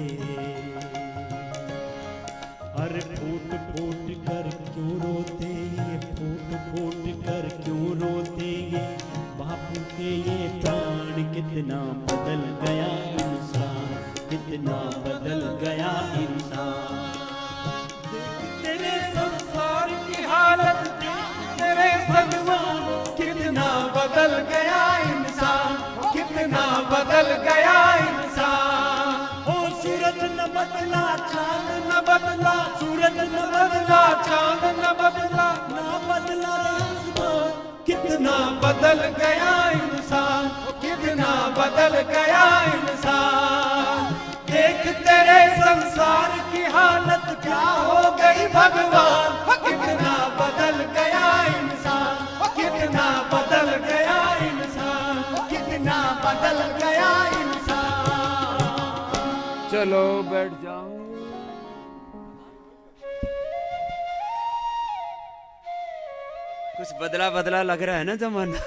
अरे फूट फूट कर क्यों रोते ये, फूट फूट कर क्यों रोते ये, बापू के ये प्राण कितना बदल गया इंसान, कितना बदल गया इंसान। तेरे संसार की हालत, तेरे संसार कितना बदल गया इंसान, कितना बदल गया इंसान। ओ सूरज न बदला, चांद न बदला, सूरज न बदला, चांद न बदला, ना बदला आसमान, कितना बदल गया इंसान, कितना बदल गया इंसान। देख तेरे संसार की हालत क्या हो गई भगवान, कितना बदल गया इंसान, कितना बदल गया इंसान, कितना बदल गया इंसान। चलो बैठ जाओ। कुछ बदला बदला लग रहा है ना जमाना।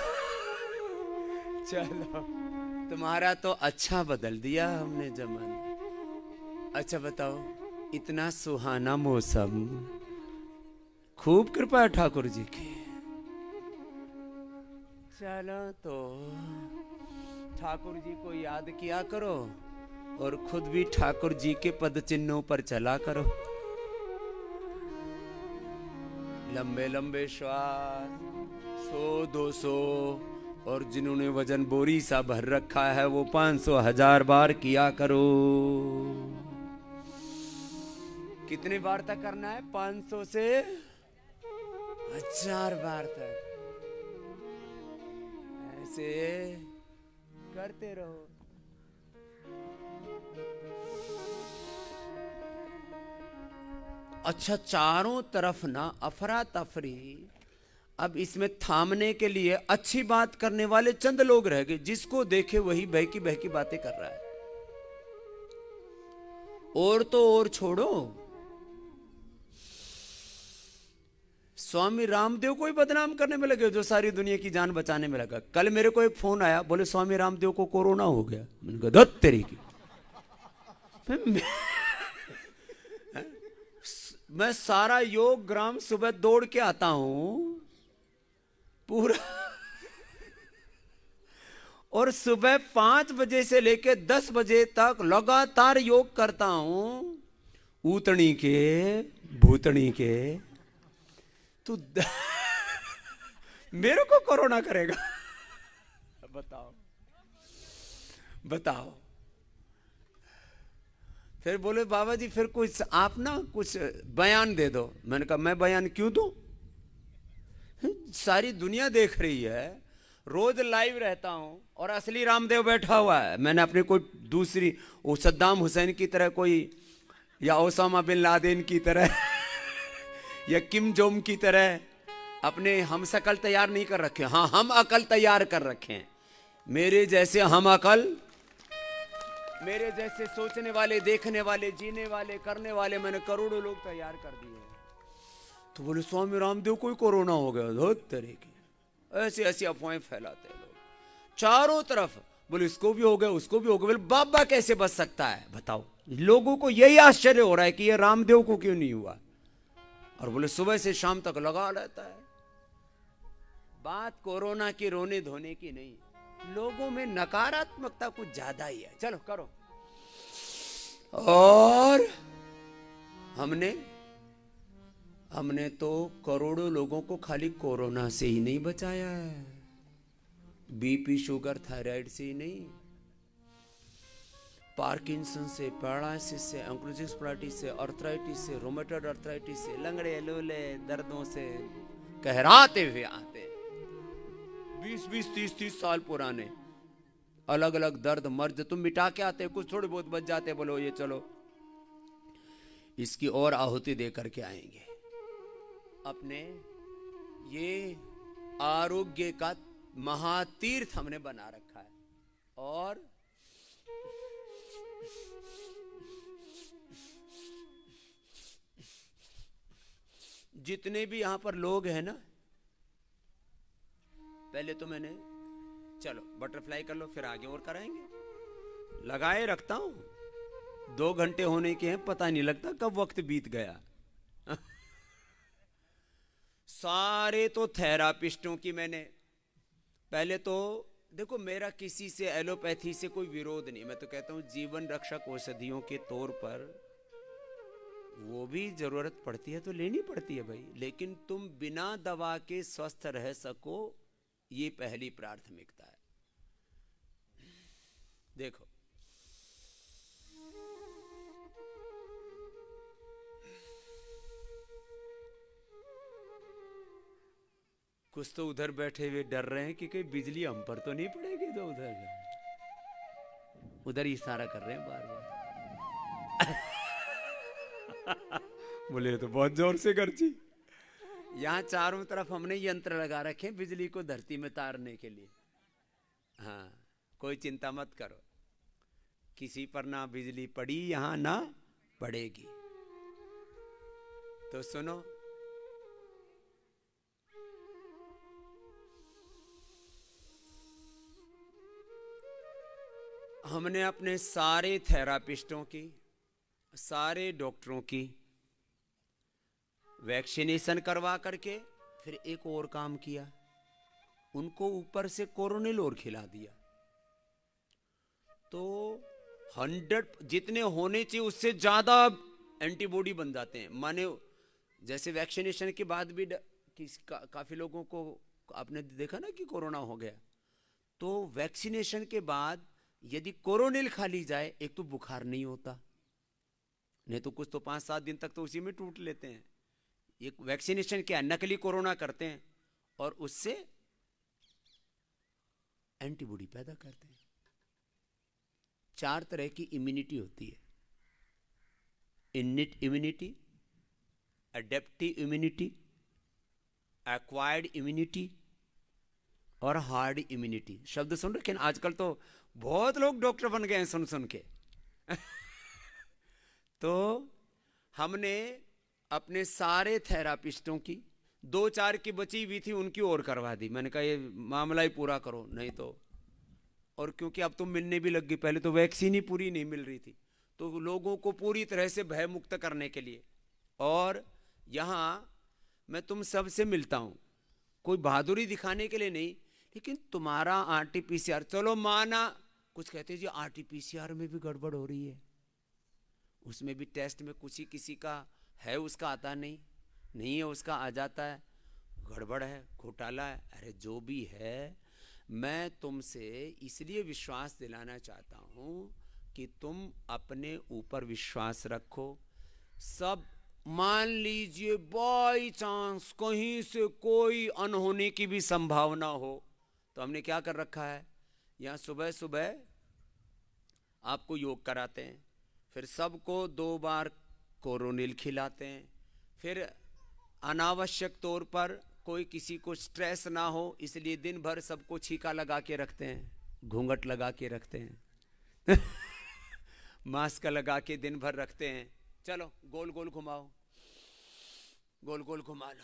चलो तुम्हारा तो अच्छा बदल दिया हमने जमाना। अच्छा बताओ, इतना सुहाना मौसम, खूब कृपा है ठाकुर जी की। चलो तो ठाकुर जी को याद किया करो और खुद भी ठाकुर जी के पद चिन्हों पर चला करो। लंबे लंबे श्वास, 100-200, और जिन्होंने वजन बोरी सा भर रखा है वो 500-1000 बार किया करो। कितने बार तक करना है? 500 से 1000 बार तक ऐसे करते रहो। अच्छा, चारों तरफ ना अफरा तफरी। अब इसमें थामने के लिए अच्छी बात करने वाले चंद लोग रह गए, जिसको देखे वही बहकी बहकी बातें कर रहा है। और तो और छोड़ो, स्वामी रामदेव को ही बदनाम करने में लगे, जो सारी दुनिया की जान बचाने में लगा। कल मेरे को एक फोन आया, बोले स्वामी रामदेव को कोरोना हो गया। मैंने कहा धत तेरी की। मैं सारा योग ग्राम सुबह दौड़ के आता हूं पूरा, और सुबह 5 बजे से लेकर 10 बजे तक लगातार योग करता हूं, ऊतनी के भूतनी के। तू मेरे को कोरोना करेगा? बताओ बताओ। फिर बोले बाबा जी फिर कुछ आप ना कुछ बयान दे दो। मैंने कहा मैं बयान क्यों दूं? सारी दुनिया देख रही है, रोज लाइव रहता हूं, और असली रामदेव बैठा हुआ है। मैंने अपने कोई दूसरी वो सद्दाम हुसैन की तरह कोई, या ओसामा बिन लादेन की तरह या किम जोम की तरह अपने हम शकल तैयार नहीं कर रखे। हाँ, हम अकल तैयार कर रखे हैं। मेरे जैसे हम अकल, मेरे जैसे सोचने वाले, देखने वाले, जीने वाले, करने वाले मैंने करोड़ों लोग तैयार कर दिए। तो बोले स्वामी रामदेव को ही कोरोना हो गया। धोत तरह की ऐसी ऐसी अफवाहें फैलाते हैं लोग चारों तरफ। बोले इसको भी हो गया, उसको भी हो गया। बोले बाबा कैसे बच सकता है? बताओ। लोगों को यही आश्चर्य हो रहा है कि ये रामदेव को क्यों नहीं हुआ। और बोले सुबह से शाम तक लगा रहता है। बात कोरोना की रोने धोने की नहीं, लोगों में नकारात्मकता कुछ ज्यादा ही है। चलो करो। और हमने तो करोड़ों लोगों को खाली कोरोना से ही नहीं बचाया है, बीपी, शुगर, थायराइड से ही नहीं, पार्किंसन से, पैरालिसिस से, एंक्लोजिंग स्पॉन्डिलाइटिस से, अर्थराइटिस से, रोमेटॉइड अर्थराइटिस से, लंगड़े लूले दर्दों से कहराते हुए आते 20-20, 30-30 साल पुराने अलग अलग दर्द मर्ज तुम मिटा के आते, कुछ थोड़े बहुत बच जाते। बोलो ये चलो इसकी और आहुति दे करके आएंगे। अपने ये आरोग्य का महातीर्थ हमने बना रखा है। और जितने भी यहां पर लोग हैं ना, पहले तो मैंने चलो बटरफ्लाई कर लो, फिर आगे और कराएंगे। लगाए रखता हूं, 2 घंटे होने के हैं, पता नहीं लगता कब वक्त बीत गया। सारे तो थेरापिस्टों की मैंने, पहले तो देखो मेरा किसी से एलोपैथी से कोई विरोध नहीं, मैं तो कहता हूँ जीवन रक्षक औषधियों के तौर पर वो भी जरूरत पड़ती है तो लेनी पड़ती है भाई, लेकिन तुम बिना दवा के स्वस्थ रह सको ये पहली प्राथमिकता है। देखो कुछ तो उधर बैठे हुए डर रहे हैं कि कहीं बिजली हम पर तो नहीं पड़ेगी, तो उधर इशारा कर रहे हैं बार बार। बोले तो बहुत जोर से गर्जी। यहाँ चारों तरफ हमने यंत्र लगा रखे हैं बिजली को धरती में तारने के लिए। हाँ, कोई चिंता मत करो, किसी पर ना बिजली पड़ी यहाँ ना पड़ेगी। तो सुनो, हमने अपने सारे थेरापिस्टों की, सारे डॉक्टरों की वैक्सीनेशन करवा करके फिर एक और काम किया, उनको ऊपर से कोरोनिल और खिला दिया। तो 100 जितने होने चाहिए उससे ज्यादा एंटीबॉडी बन जाते हैं। माने जैसे वैक्सीनेशन के बाद भी काफी लोगों को आपने देखा ना कि कोरोना हो गया, तो वैक्सीनेशन के बाद यदि कोरोनिल खा ली जाए, एक तो बुखार नहीं होता, नहीं तो कुछ तो 5-7 दिन तक तो उसी में टूट लेते हैं। ये वैक्सीनेशन क्या, नकली कोरोना करते हैं और उससे एंटीबॉडी पैदा करते हैं। 4 तरह की इम्यूनिटी होती है, init immunity, adaptive immunity, acquired immunity और हार्ड इम्यूनिटी। शब्द सुन रखे ना, आजकल तो बहुत लोग डॉक्टर बन गए हैं सुन सुन के। तो हमने अपने सारे थेरापिस्टों की 2-4 की बची हुई थी उनकी और करवा दी। मैंने कहा ये मामला ही पूरा करो, नहीं तो। और क्योंकि अब तो मिलने भी लग गई, पहले तो वैक्सीन ही पूरी नहीं मिल रही थी, तो लोगों को पूरी तरह से भय मुक्त करने के लिए। और यहाँ मैं तुम सबसे मिलता हूँ, कोई बहादुरी दिखाने के लिए नहीं, लेकिन तुम्हारा आरटीपीसीआर, चलो माना कुछ कहते हैं जी आरटीपीसीआर में भी गड़बड़ हो रही है, उसमें भी टेस्ट में कुछ ही किसी का है उसका आता नहीं, नहीं है उसका आ जाता है, गड़बड़ है, घोटाला है। अरे जो भी है, मैं तुमसे इसलिए विश्वास दिलाना चाहता हूँ कि तुम अपने ऊपर विश्वास रखो। सब मान लीजिए बाई चांस कहीं से कोई अनहोनी की भी संभावना हो, तो हमने क्या कर रखा है, यहाँ सुबह सुबह आपको योग कराते हैं, फिर सबको 2 बार कोरोनिल खिलाते हैं, फिर अनावश्यक तौर पर कोई किसी को स्ट्रेस ना हो इसलिए दिन भर सबको छीका लगा के रखते हैं, घूंघट लगा के रखते हैं, मास्क लगा के दिन भर रखते हैं। चलो गोल गोल घुमाओ, गोल गोल घुमा लो।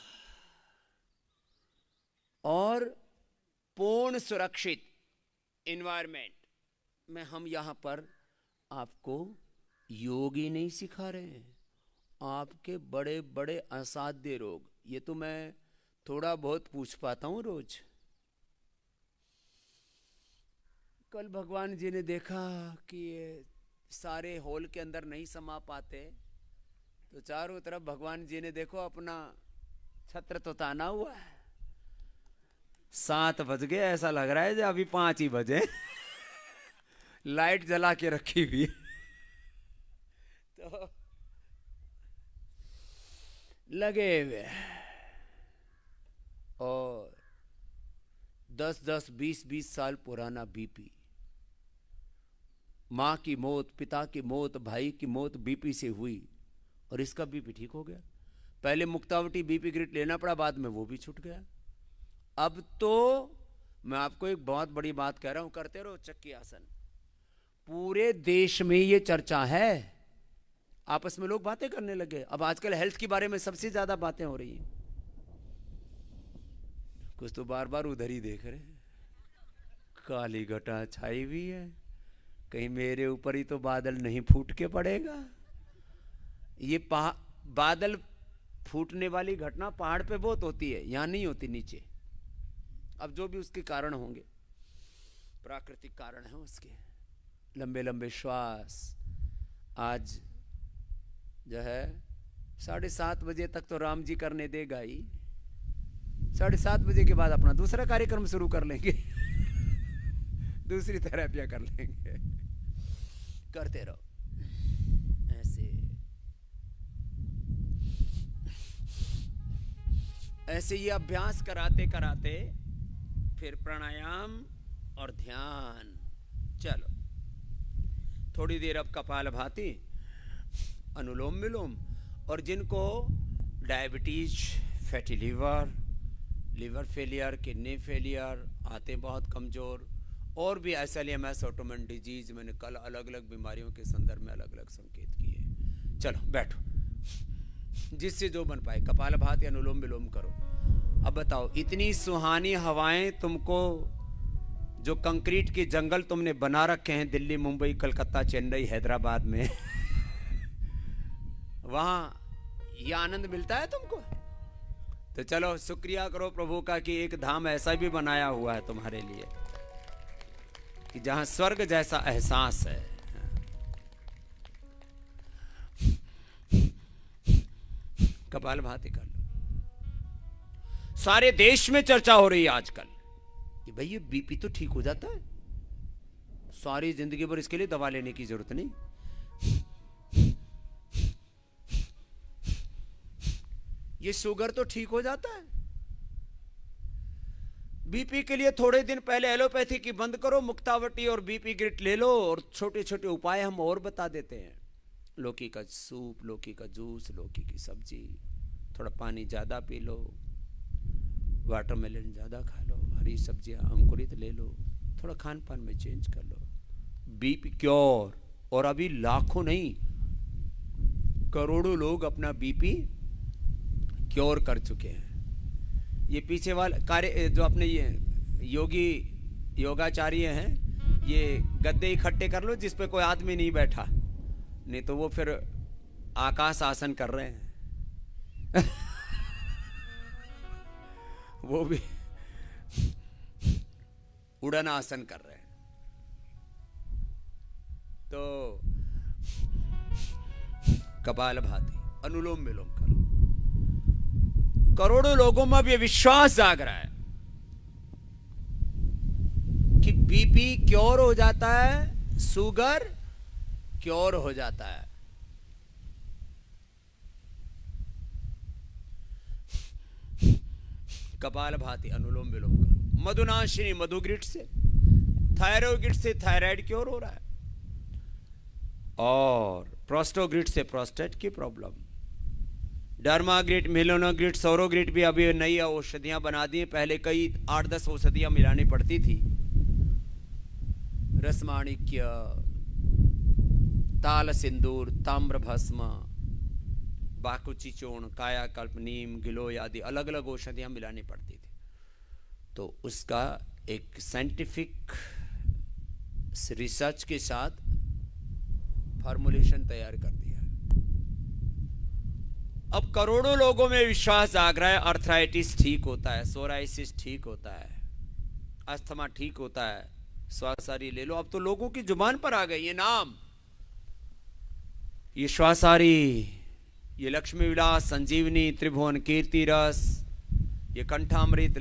और पूर्ण सुरक्षित एनवायरनमेंट में हम यहाँ पर आपको योग ही नहीं सिखा रहे हैं, आपके बड़े बड़े असाध्य रोग, ये तो मैं थोड़ा बहुत पूछ पाता हूँ रोज। कल भगवान जी ने देखा कि ये सारे हॉल के अंदर नहीं समा पाते, तो चारों तरफ भगवान जी ने देखो अपना छत्र तो ताना हुआ है। 7 बज गए, ऐसा लग रहा है जो अभी 5 ही बजे। लाइट जला के रखी हुई। तो लगे हुए और 10-10, 20-20 साल पुराना बीपी, माँ की मौत, पिता की मौत, भाई की मौत बीपी से हुई और इसका बीपी ठीक हो गया। पहले मुक्तावटी बीपी ग्रिड लेना पड़ा, बाद में वो भी छूट गया। अब तो मैं आपको एक बहुत बड़ी बात कह रहा हूं, करते रहो चक्की आसन। पूरे देश में ये चर्चा है, आपस में लोग बातें करने लगे। अब आजकल हेल्थ के बारे में सबसे ज्यादा बातें हो रही हैं। कुछ तो बार बार उधर ही देख रहे हैं, काली घटा छाई हुई है, कहीं मेरे ऊपर ही तो बादल नहीं फूट के पड़ेगा। ये बादल फूटने वाली घटना पहाड़ पे बहुत होती है, यहां नहीं होती, नीचे। अब जो भी उसके कारण होंगे, प्राकृतिक कारण है उसके। लंबे लंबे श्वास। आज जो है 7:30 बजे तक तो राम जी करने देगा ही, 7:30 बजे के बाद अपना दूसरा कार्यक्रम शुरू कर लेंगे। दूसरी थेरेपियां कर लेंगे। करते रहो ऐसे ऐसे। ये अभ्यास कराते कराते फिर प्राणायाम और ध्यान। चलो थोड़ी देर अब कपालभाति, अनुलोम विलोम। और जिनको diabetes, fatty liver, liver failure, kidney failure, आते बहुत कमजोर, और भी SLEMS, ऑटोइम्यून डिजीज, मैंने कल अलग अलग बीमारियों के संदर्भ में अलग अलग संकेत किए। चलो बैठो, जिससे जो बन पाए कपालभाति, अनुलोम विलोम करो। अब बताओ, इतनी सुहानी हवाएं तुमको, जो कंक्रीट के जंगल तुमने बना रखे हैं दिल्ली, मुंबई, कलकत्ता, चेन्नई, हैदराबाद में, वहां यह आनंद मिलता है तुमको? तो चलो शुक्रिया करो प्रभु का कि एक धाम ऐसा भी बनाया हुआ है तुम्हारे लिए कि जहां स्वर्ग जैसा एहसास है। कपालभाति कर लो। सारे देश में चर्चा हो रही है आजकल कि भाई ये बीपी तो ठीक हो जाता है, सारी जिंदगी भर इसके लिए दवा लेने की जरूरत नहीं। ये शुगर तो ठीक हो जाता है। बीपी के लिए थोड़े दिन पहले एलोपैथी की बंद करो, मुक्तावटी और बीपी ग्रिट ले लो, और छोटे छोटे उपाय हम और बता देते हैं। लौकी का सूप, लौकी का जूस, लौकी की सब्जी, थोड़ा पानी ज्यादा पी लो, वाटरमेलन ज्यादा खा लो, हरी सब्जियां अंकुरित ले लो, थोड़ा खान पान में चेंज कर लो। BP cure. और अभी लाखों नहीं, करोड़ों लोग अपना बीपी क्योर कर चुके हैं। ये पीछे वाले कार्य जो अपने ये योगाचार्य हैं, ये गद्दे इकट्ठे कर लो जिस पे कोई आदमी नहीं बैठा, नहीं तो वो फिर आकाश आसन कर रहे हैं। वो भी उड़न आसन कर रहे हैं। तो कपालभाति, अनुलोम विलोम कर लो। करोड़ों लोगों में अब यह विश्वास जाग रहा है कि बीपी क्योर हो जाता है, शुगर क्योर हो जाता है। कपालभाति, अनुलोम विलोम करो। मधुनाशिनी मधुग्रिट से, थायरोग्रिट से थायराइड क्योर हो रहा है, और प्रोस्टोग्रिट से प्रोस्टेट की प्रॉब्लम। डर्माग्रिट, मेलोनोग्रिट, सौरोग्रिट भी अभी नई औषधियां बना दी। पहले कई 8-10 औषधियां मिलानी पड़ती थी। रसमाणिक्य, ताल सिंदूर, ताम्र भस्म, बाकुची चूर्ण, कायाकल्प, नीम, गिलोय आदि अलग अलग औषधियां मिलानी पड़ती थी। तो उसका एक साइंटिफिक रिसर्च के साथ फार्मूलेशन तैयार कर दिया। अब करोड़ों लोगों में विश्वास जाग रहा है, अर्थराइटिस ठीक होता है, सोराइसिस ठीक होता है, अस्थमा ठीक होता है, श्वासारी ले लो। अब तो लोगों की जुबान पर आ गए ये नाम, ये श्वासारी, ये लक्ष्मी विलास, संजीवनी, त्रिभुवन कीर्ति रस, ये कंठामृत,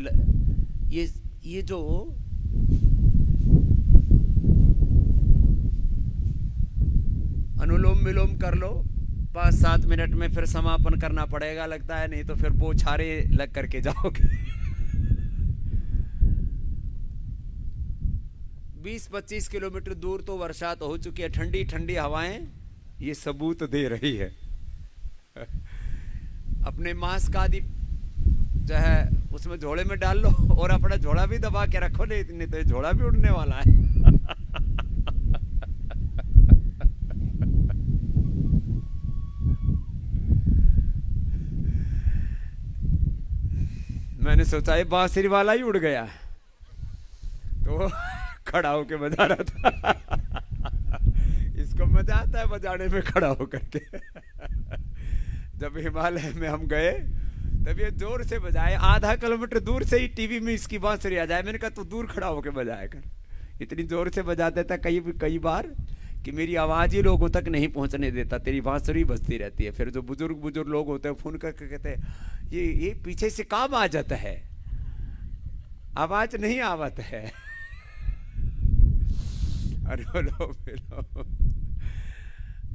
ये जो अनुलोम विलोम कर लो। 5-7 मिनट में फिर समापन करना पड़ेगा लगता है, नहीं तो फिर बोछारे लग करके जाओगे। 20-25 किलोमीटर दूर तो वर्षा तो हो चुकी है, ठंडी ठंडी हवाएं ये सबूत दे रही है। अपने मास्क आदि जो है उसमें झोले में डाल लो, और अपना झोला भी दबा के रखो, नहीं तो झोला भी उड़ने वाला है। मैंने सोचा ये बांसुरी वाला ही उड़ गया, तो खड़ा होके बजा रहा था। इसको मजा आता है बजाने में खड़ा होकर के। जब हिमालय में हम गए तब ये जोर से बजाए, आधा किलोमीटर दूर से ही टीवी में इसकी बांसुरी आ जाए। मैंने कहा तू दूर खड़ा होकर बजाया कर। इतनी जोर से बजा देता कई बार कि मेरी आवाज ही लोगों तक नहीं पहुंचने देता, तेरी बांसुरी बजती रहती है। फिर जो बुजुर्ग लोग होते हैं फोन करके कहते हैं ये पीछे से काम आ जाता है, आवाज नहीं आवत है। अरे बोलो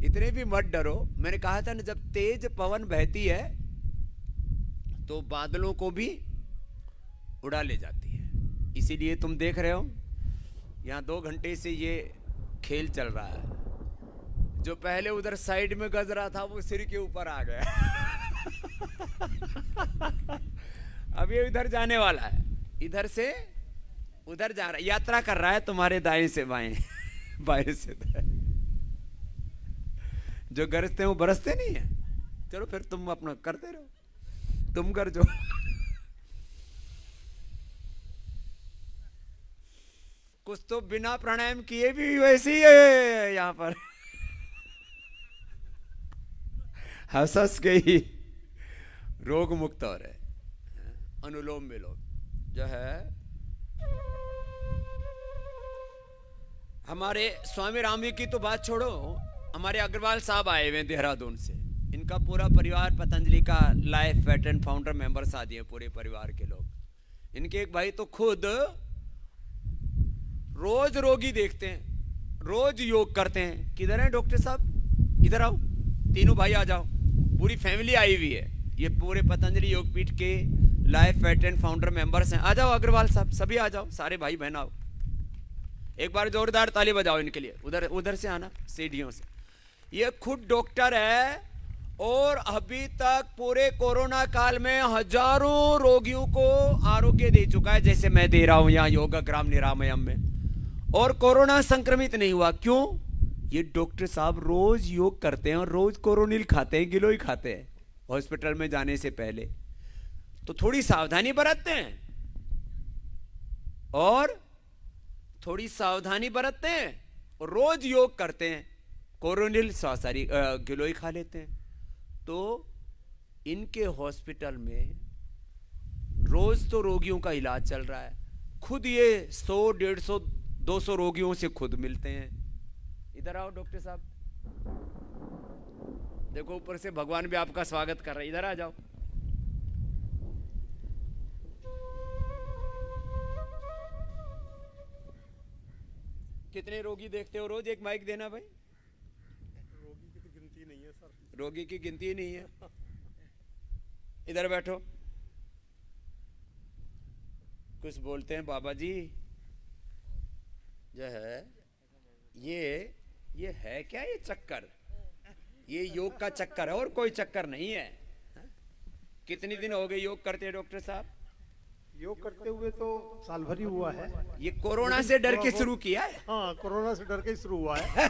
इतने भी मत डरो। मैंने कहा था ना, जब तेज पवन बहती है तो बादलों को भी उड़ा ले जाती है। इसीलिए तुम देख रहे हो यहाँ 2 घंटे से ये खेल चल रहा है। जो पहले उधर साइड में गज रहा था वो सिर के ऊपर आ गया। अब ये इधर जाने वाला है, इधर से उधर जा रहा है, यात्रा कर रहा है तुम्हारे दाएं से बाएं, बाएं से दाएं। जो गरजते हैं वो बरसते नहीं है। चलो फिर तुम अपना करते रहो, तुम कर जो। कुछ तो बिना प्राणायाम किए भी वैसे ही है यहां पर। हंस के ही रोग मुक्त हो रहे। अनुलोम विलोम जो है, हमारे स्वामी रामजी की तो बात छोड़ो, हमारे अग्रवाल साहब आए हुए देहरादून से। इनका पूरा परिवार पतंजलि का लाइफ वेटरन फाउंडर मेंबर्स आदि है, पूरे परिवार के लोग। इनके एक भाई तो खुद रोज रोगी देखते हैं, रोज योग करते हैं। किधर है डॉक्टर साहब? इधर आओ, तीनों भाई आ जाओ, पूरी फैमिली आई हुई है। ये पूरे पतंजलि योगपीठ के लाइफ वेटरन फाउंडर मेंबर्स हैं। आ जाओ अग्रवाल साहब, सभी आ जाओ, सारे भाई बहन आओ। एक बार जोरदार ताली बजाओ इनके लिए। उधर से आना, सीढ़ियों से। ये खुद डॉक्टर है और अभी तक पूरे कोरोना काल में हजारों रोगियों को आरोग्य दे चुका है, जैसे मैं दे रहा हूं यहाँ योगाग्राम निरामयम में, और कोरोना संक्रमित नहीं हुआ। क्यों? ये डॉक्टर साहब रोज योग करते हैं और रोज कोरोनिल खाते हैं, गिलोय खाते हैं हॉस्पिटल में जाने से पहले। तो थोड़ी सावधानी बरतते हैं, और थोड़ी सावधानी बरतते हैं और रोज योग करते हैं, कोरोनिल सॉरी गिलोय खा लेते हैं। तो इनके हॉस्पिटल में रोज तो रोगियों का इलाज चल रहा है। खुद ये 100, 150, 200 रोगियों से खुद मिलते हैं। इधर आओ डॉक्टर साहब, देखो ऊपर से भगवान भी आपका स्वागत कर रहे हैं। इधर आ जाओ। कितने रोगी देखते हो रोज? एक माइक देना भाई। रोगी की तो गिनती नहीं है सर, रोगी की गिनती नहीं है। इधर बैठो, कुछ बोलते हैं बाबा जी। जो है ये है क्या? ये चक्कर, ये योग का चक्कर है और कोई चक्कर नहीं है। कितने दिन हो गए योग करते हैं डॉक्टर साहब? योग करते हुए तो साल भर ही हुआ है। ये कोरोना से डर के शुरू किया है? हाँ, कोरोना से डर के ही शुरू हुआ है।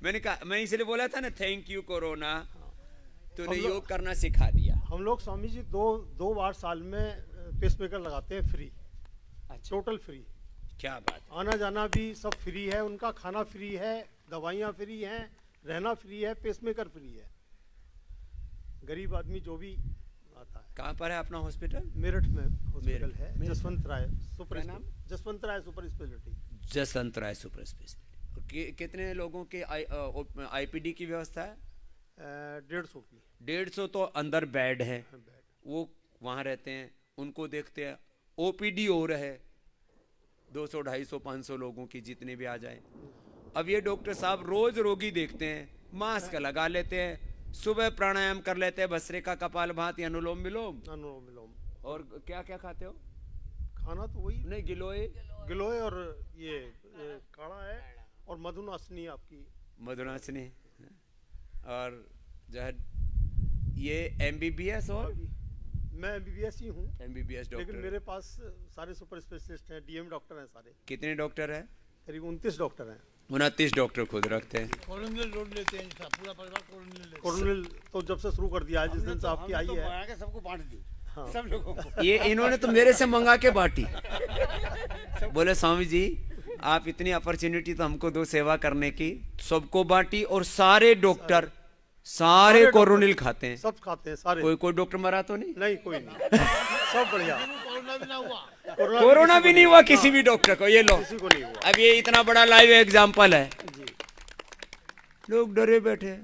मैंने कहा, मैं इसलिए बोला था ना, थैंक यू कोरोना, तूने योग करना सिखा दिया। हम लोग स्वामी जी दो बार साल में पेसमेकर लगाते हैं, फ्री, टोटल फ्री। क्या बात। आना जाना भी सब फ्री है, उनका खाना फ्री है, दवाइयाँ फ्री हैं, रहना फ्री है, पेसमेकर फ्री है। गरीब आदमी जो भी आता है। कहाँ पर है अपना हॉस्पिटल? मेरठ में हॉस्पिटल है, मेरठ। जसवंत राय सुपर नाम? जसवंत राय सुपर स्पेशलिटी। जसवंत राय सुपर स्पेशलिटी। कितने लोगों के आईपीडी की व्यवस्था है? 150 की। 150 तो अंदर बेड है, वो वहाँ रहते हैं, उनको देखते हैं। ओपीडी हो रहा है 200, 250, 500 लोगों की, जितने भी आ जाए। अब ये डॉक्टर साहब रोज रोगी देखते हैं, मास्क लगा लेते हैं, सुबह प्राणायाम कर लेते हैं, भस्त्रिका, कपालभाति, अनुलोम विलोम। अनुलोम विलोम। और क्या क्या खाते हो? खाना तो वही नहीं, गिलोय, गिलोय और ये काढ़ा है, और मधुनाशनी आपकी मधुनाशनी, और जो है ये एमबीबीएस। और मैं एमबीबीएस ही हूँ, एमबीबीएस डॉक्टर, लेकिन मेरे पास सारे सुपर स्पेशलिस्ट हैं, डीएम डॉक्टर हैं सारे। कितने डॉक्टर हैं? करीब 29 डॉक्टर हैं। 29 डॉक्टर खुद रखते हैं। कोरोनिल लोड लेते हैं, पूरा परिवार कोरोनिल लेते हैं। कोरोनिल तो जब से शुरू कर दिया है, जिस दिन से आपकी आई है। बना के सबको बांट दी, हाँ। सब लोगों को। ये इन्होंने तो मेरे से मंगा के बांटी। बोले स्वामी जी आप इतनी अपॉर्चुनिटी तो हमको दो सेवा करने की, सबको बांटी। और सारे डॉक्टर सारे कोरोनिल खाते हैं। सब खाते हैं सारे। कोई डॉक्टर मरा तो नहीं? नहीं, कोई नहीं। सब बढ़िया। कोरोना भी ना हुआ। कोरोना भी नहीं हुआ किसी भी डॉक्टर को। ये लो, किसी को नहीं हुआ। अब ये इतना बड़ा लाइव एग्जाम्पल है। जी। लोग डरे बैठे,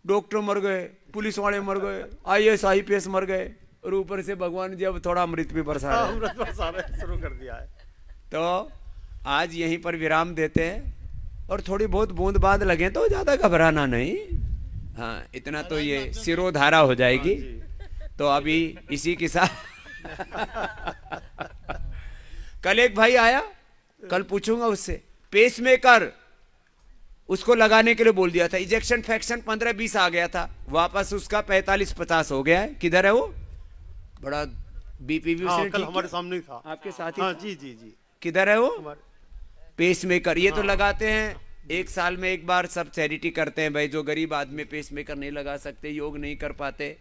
डॉक्टर मर गए, पुलिस वाले मर गए, IAS IPS मर गए, और ऊपर से भगवान जी अब थोड़ा अमृत भी बरसा रहे हैं। अमृत बरसा रहे शुरू कर दिया है। तो आज यहीं पर विराम देते हैं, और थोड़ी बहुत बूंद बांद लगे तो ज्यादा घबराना नहीं। हाँ, इतना तो ये सिरोधारा हो जाएगी। तो अभी इसी के साथ कल एक भाई आया, कल पूछूंगा उससे, पेसमेकर उसको लगाने के लिए बोल दिया था, इजेक्शन फ्रैक्शन 15-20 आ गया था, वापस उसका 45-50 हो गया है। किधर है वो? बड़ा BP भी उसने कल ठीक हमारे किया। सामने ही था, आपके साथ ही हाँ था? जी जी जी। किधर है वो? हमारे पेसमेकर। ये तो लगाते हैं 1 साल में एक बार, सब चैरिटी करते हैं भाई। जो गरीब आदमी पेसमेकर नहीं लगा सकते, योग नहीं कर पाते,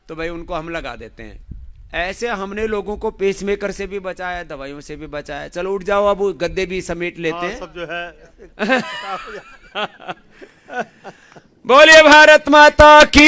तो भाई उनको हम लगा देते हैं। ऐसे हमने लोगों को पेसमेकर से भी बचाया, दवाइयों से भी बचाया। चलो उठ जाओ, अब गद्दे भी समेट लेते हैं। सब जो है बोलिए भारत माता की।